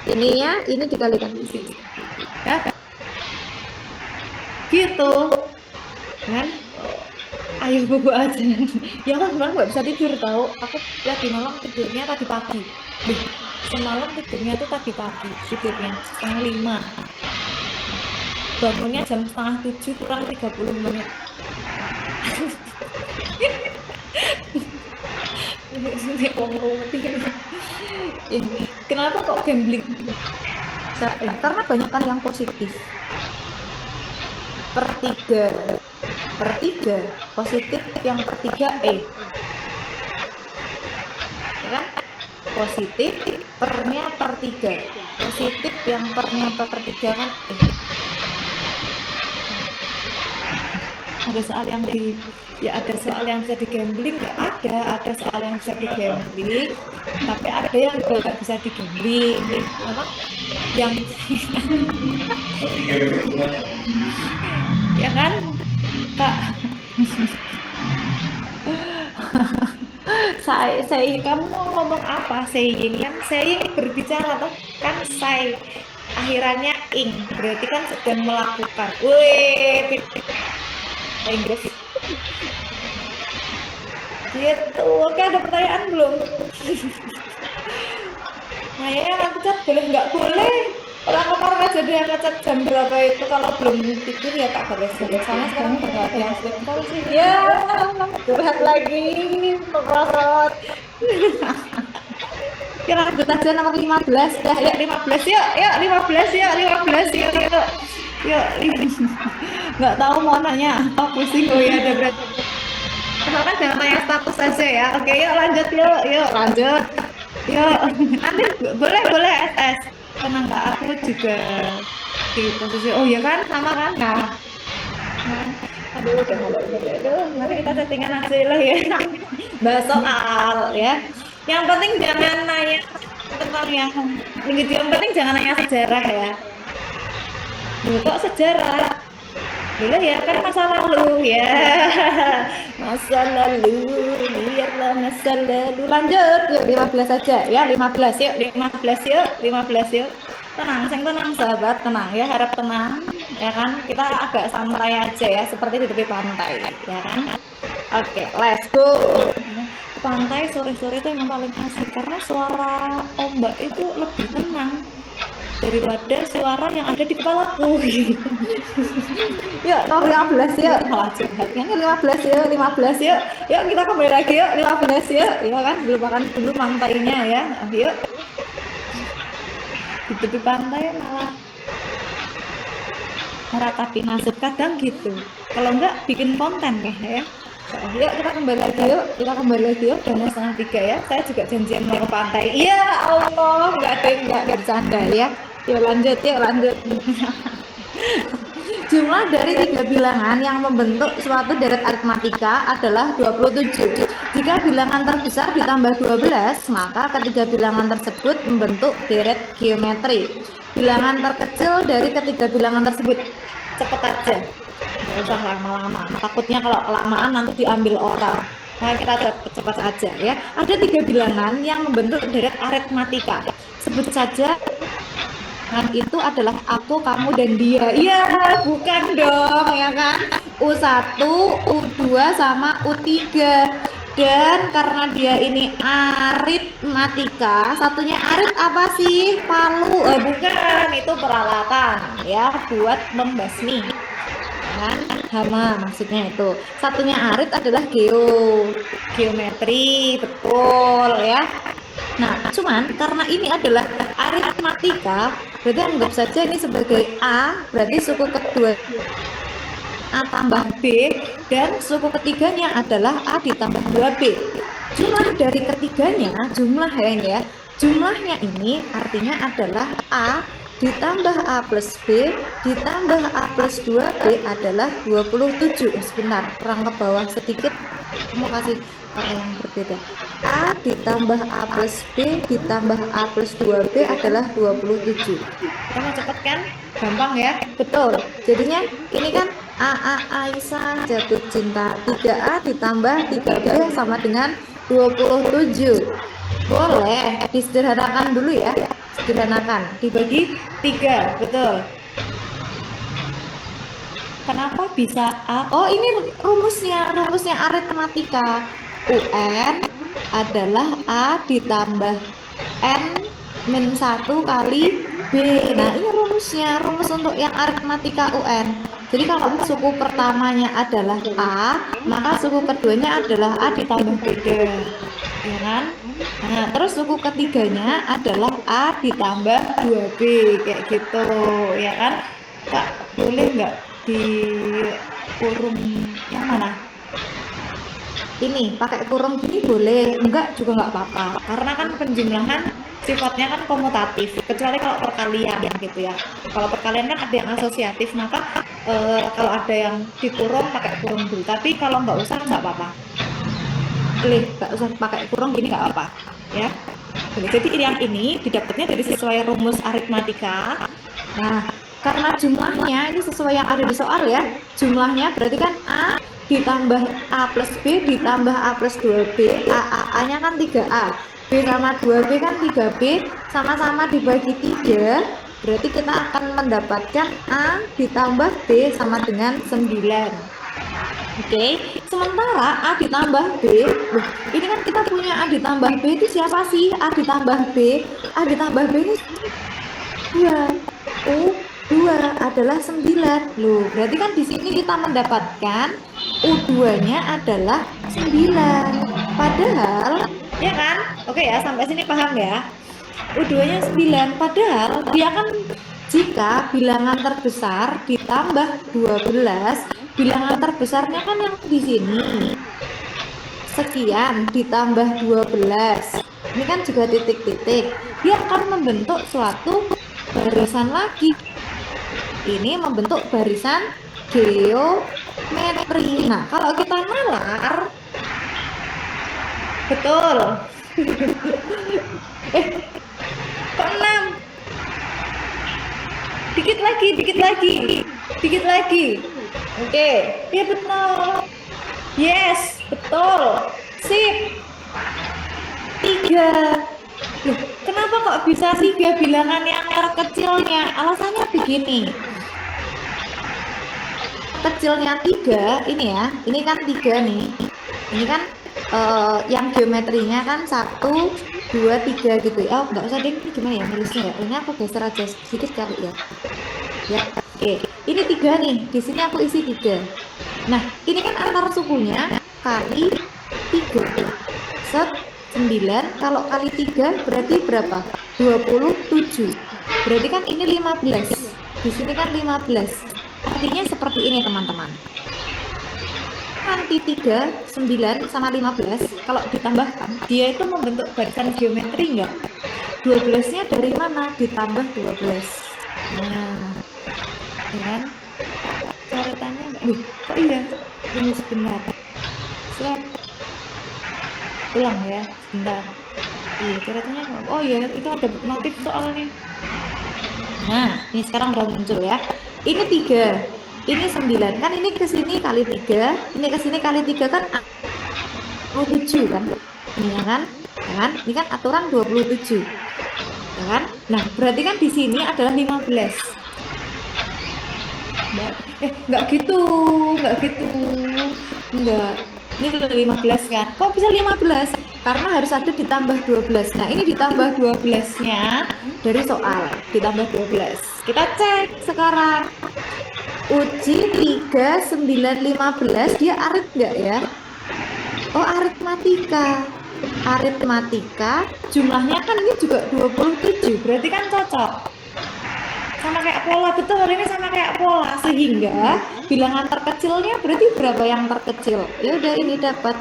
Ininya, ini dikalikan di sini. Ya kan? Gitu. Kan? Ayo bobo aja. Ya kan semalam nggak bisa tidur tahu. Aku lagi malam tidurnya tadi pagi. Semalam tidurnya tuh tadi pagi. Tidurnya setengah 5. Bangunnya jam setengah 7 kurang 30 menit. Kenapa kok gambling? Karena banyak kan yang positif. Per 3 positif, yang per 3 ya kan? Positif pernya per 3, positif yang pernya per 3 kan ada soal yang ada soal yang bisa digambling, nggak ada soal yang bisa digambling, tapi ada yang nggak bisa digambling. Apa yang ya kan Kak? saya kamu mau ngomong apa? Saying kan saying berbicara tuh kan say akhirannya ing, berarti kan sedang melakukan. Wih, Inggris gitu. Oke, ada pertanyaan belum? Nanya ngecat boleh nggak boleh? Orang kemarin aja dia ngecat jam berapa itu, kalau belum tidur ya tak beres sama. Sekarang nggak ada yang sleep call sih ya, curhat lagi merosot. Ya lanjut aja nomor 15 dah ya. 15 yuk 15 yuk nggak tahu mau nanya apa, pusing. Oh ya ada berat. Misalkan jangan tanya status aja ya. Oke, yuk lanjut lanjut nanti boleh SS. Tenang Kak, aku juga di posisi oh ya kan sama kan. Nah aduh, mari kita settingan aja lah ya. Bahas soal ya. Yang penting jangan nanya tentang yang penting jangan nanya sejarah ya. Kok sejarah? Boleh ya, kan masa lalu ya. Masa lalu, biarlah masa lalu. Lanjut, yuk 15 aja ya, 15 yuk. Tenang sahabat, tenang ya, harap tenang ya kan. Kita agak santai aja ya, seperti di tepi pantai ya kan. Oke, let's go. Pantai sore-sore itu yang paling asik karena suara ombak itu lebih tenang daripada suara yang ada di kepalaku. Yuk, nomor 15 yuk. Malah curhat. Yang 15 yuk. Yuk kita kembali lagi yuk, 15 yuk. Ya kan, belum makan dulu pantainya ya. Yuk. Di tepi pantai malah meratapi nasib kadang gitu. Kalau enggak bikin konten ya. Yuk kita kembali lagi yuk. Kita kembali lagi yuk. Udah mau setengah 3 ya. Saya juga janjian mau ke pantai. Ya Allah, nggak bercanda ya. Yuk lanjut, yuk lanjut. Jumlah dari 3 bilangan yang membentuk suatu deret aritmatika adalah 27. Jika bilangan terbesar ditambah 12, maka ketiga bilangan tersebut membentuk deret geometri. Bilangan terkecil dari ketiga bilangan tersebut. Cepet aja. Nggak usah lama-lama. Takutnya kalau kelamaan nanti diambil orang. Nah, kita cepat aja ya. Ada 3 bilangan yang membentuk deret aritmatika. Sebut saja. Itu adalah aku, kamu, dan dia. Iya, bukan dong, ya kan? U1, U2, sama U3. Dan karena dia ini aritmatika, satunya arit apa sih? Palu. Bukan, itu peralatan ya buat membasmi. Kan? Hama maksudnya itu. Satunya arit adalah geometri, betul ya. Nah, cuman karena ini adalah aritmatika, berarti anggap saja ini sebagai A, berarti suku kedua A tambah B, dan suku ketiganya adalah A ditambah 2B. Jumlah dari ketiganya, jumlah ya ini ya, jumlahnya ini artinya adalah A ditambah A plus B ditambah A plus 2B adalah 27. Sebentar, kurang ke bawah sedikit, mau kasih yang berbeda. A ditambah A plus B ditambah A plus 2B adalah 27. Kita mau cepet kan? Gampang ya? Betul. Jadinya ini kan Aisyah jatuh cinta. 3A ditambah 3B sama dengan 27. Boleh disederhanakan dulu ya. Sederhanakan. Dibagi 3. Betul. Kenapa bisa A? Oh, ini rumusnya aritmatika. UN adalah A ditambah N min 1 kali B. Nah, ini rumusnya, rumus untuk yang aritmatika UN. Jadi kalau suku pertamanya adalah A, maka suku keduanya adalah A ditambah 3. Ya kan? Nah, terus suku ketiganya adalah A ditambah 2B. Kayak gitu, ya kan? Kak, boleh nggak di kurung yang mana? Ini pakai kurung gini boleh, enggak juga nggak apa-apa, karena kan penjumlahan sifatnya kan komutatif, kecuali kalau perkalian gitu ya. Kalau perkalian kan ada yang asosiatif, maka kalau ada yang dikurung pakai kurung dulu, tapi kalau nggak usah nggak apa-apa, boleh nggak usah pakai kurung gini nggak apa-apa ya. Jadi yang ini didapatnya dari sesuai rumus aritmatika. Nah, karena jumlahnya ini sesuai yang ada di soal ya, jumlahnya berarti kan A ditambah A plus B ditambah A plus 2B. A-nya kan 3A, B sama 2B kan 3B, sama-sama dibagi 3, berarti kita akan mendapatkan A ditambah B sama dengan 9. Oke, sementara A ditambah B, ini kan kita punya A ditambah B itu siapa sih? A ditambah B, A ditambah B ini 2, 2 adalah 9. Loh, berarti kan di sini kita mendapatkan U2-nya adalah 9. Padahal, ya kan? Oke ya, sampai sini paham ya? U2-nya 9. Padahal dia kan jika bilangan terbesar ditambah 12, bilangan terbesarnya kan yang di sini. Sekian ditambah 12. Ini kan juga titik-titik. Dia akan membentuk suatu barisan lagi. Ini membentuk barisan geometri. Nah, kalau kita nalar, betul. Kok 6? Dikit lagi. Oke, ya betul. Yes, betul. Sip. 3. Loh, kenapa kok bisa 3 bilangan yang terkecilnya? Alasannya begini. Kecilnya 3 ini ya, ini kan 3 nih, ini kan yang geometrinya kan 1, 2, 3 gitu ya. Oh, nggak usah deh, ini gimana ya nulisnya ya, ini aku geser aja sedikit kali ya. Oke, ini 3 nih, di sini aku isi 3. Nah, ini kan antar sukunya kali 3 set 9, kalau kali 3 berarti berapa? 27. Berarti kan ini 15, di sini kan 15. Artinya seperti ini teman-teman. nanti 3, 9, sama 15, kalau ditambahkan, dia itu membentuk barisan geometri enggak? 12-nya dari mana? Ditambah 12. Nah, ya kan? Coretannya enggak? Wih, kok iya? Ini sebentar. Slide. Ulang ya, sebentar. Iya, coretannya enggak? Oh iya, itu ada notif soalnya. Nah, ini sekarang udah muncul ya. Ini 3, ini 9. Kan ini ke sini kali 3, ini ke sini kali 3 kan 27 kan? Ini ya kan? Ya kan? Ini kan aturan 27. Ya kan? Nah, berarti kan di sini adalah 15. Enggak gitu. Enggak. Ini udah 15 kan? Kok bisa 15? Karena harus ada ditambah 12. Nah, ini ditambah 12-nya dari soal. Ditambah 12. Kita cek sekarang. Uji 3, 9, 15, dia arit nggak ya? Oh, aritmatika. Aritmatika, jumlahnya kan ini juga 27, berarti kan cocok. Sama kayak pola, betul, ini sama kayak pola. Sehingga bilangan terkecilnya berarti berapa yang terkecil? Ya udah, ini dapat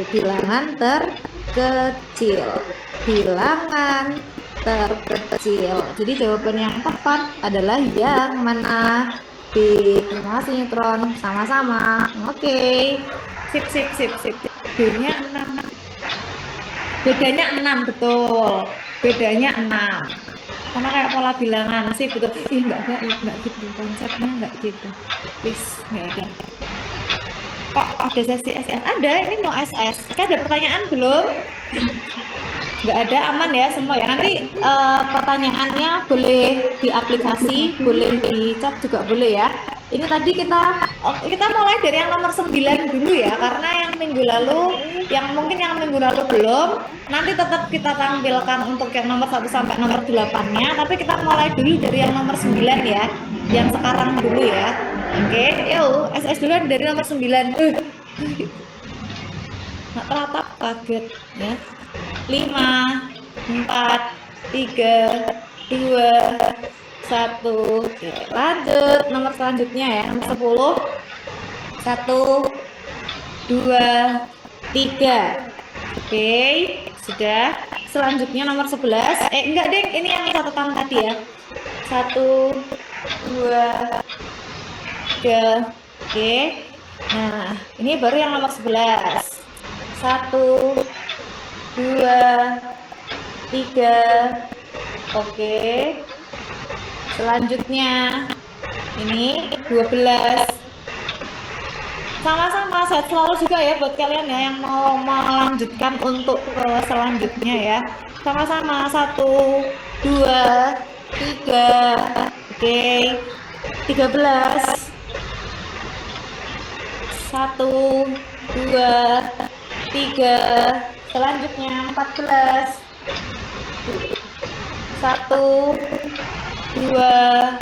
bilangan terkecil. Bilangan terkecil. Jadi jawaban yang tepat adalah yang mana? B. Terima kasih neutron, sama-sama. Oke. Sip. B-nya 6. Bedanya 6, betul. Bedanya 6. Sama kayak pola bilangan sih, betul. Enggak gitu. Konsepnya enggak gitu. Please, enggak ada. Kok ada sesi SS? Ada, ini mau SS. Ada pertanyaan belum? Nggak ada, aman ya semua ya. Nanti pertanyaannya boleh di aplikasi, boleh di chat juga boleh ya. Ini tadi kita mulai dari yang nomor 9 dulu ya, karena yang minggu lalu, mungkin yang minggu lalu belum, nanti tetap kita tampilkan untuk yang nomor 1 sampai nomor 8-nya, tapi kita mulai dulu dari yang nomor 9 ya, yang sekarang dulu ya. Oke, yuk SS dulu dari nomor 9. Nggak teratap, kaget ya. 5, 4, 3, 2, 1. Oke, lanjut nomor selanjutnya ya, nomor 10. 1, 2, 3. Oke, sudah. Selanjutnya nomor 11. Enggak deh, ini yang catatan tadi ya. 1, 2, 3. Oke. Nah, ini baru yang nomor 11. 1, 2, 3. Oke. Selanjutnya ini 12. Sama-sama, sehat selalu juga ya buat kalian ya yang mau melanjutkan untuk selanjutnya ya. Sama-sama. 1, 2, 3. Oke. 13. 1, 2, 3. Selanjutnya 14. 1, 2.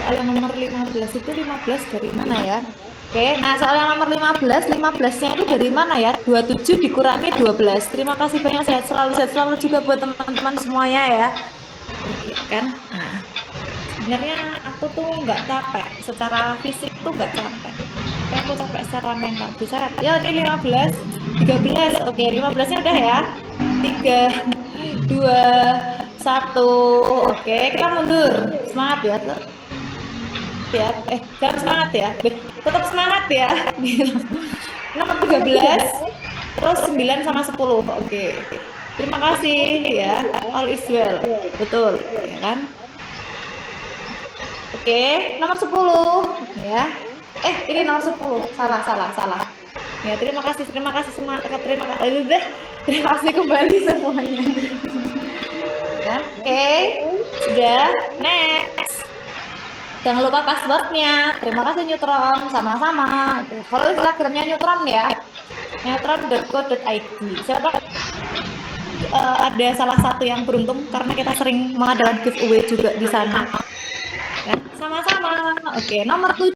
Soal yang nomor 15 itu 15 dari mana ya? Oke, nah soal yang nomor 15-nya itu dari mana ya? 27 dikurangi 12. Terima kasih banyak, sehat selalu juga buat teman-teman semuanya ya. Kan? Nah, sebenarnya aku tuh nggak capek, secara fisik tuh nggak capek. Tapi aku capek secara mental. Bisa ya, ini 15, 13. Oke, 15-nya udah ya. 3, 2, 1. Oke, kita mundur. Semangat ya. Jangan semangat ya. Tetap semangat ya. Nomor 13, terus 9 sama 10. Oke. Terima kasih ya. All is well. Betul, ya kan? Oke, nomor 10 ya. Ini nomor 10. Salah. Ya, terima kasih semua. Terima kasih kembali semuanya. Ya, oke. Sudah, next. Jangan lupa passwordnya. Terima kasih Neutron, sama-sama. Follow Instagramnya Neutron ya, neutron.co.id. Siapa ada salah satu yang beruntung karena kita sering mengadakan giveaway juga di sana. Ya, sama-sama. Oke, nomor 7.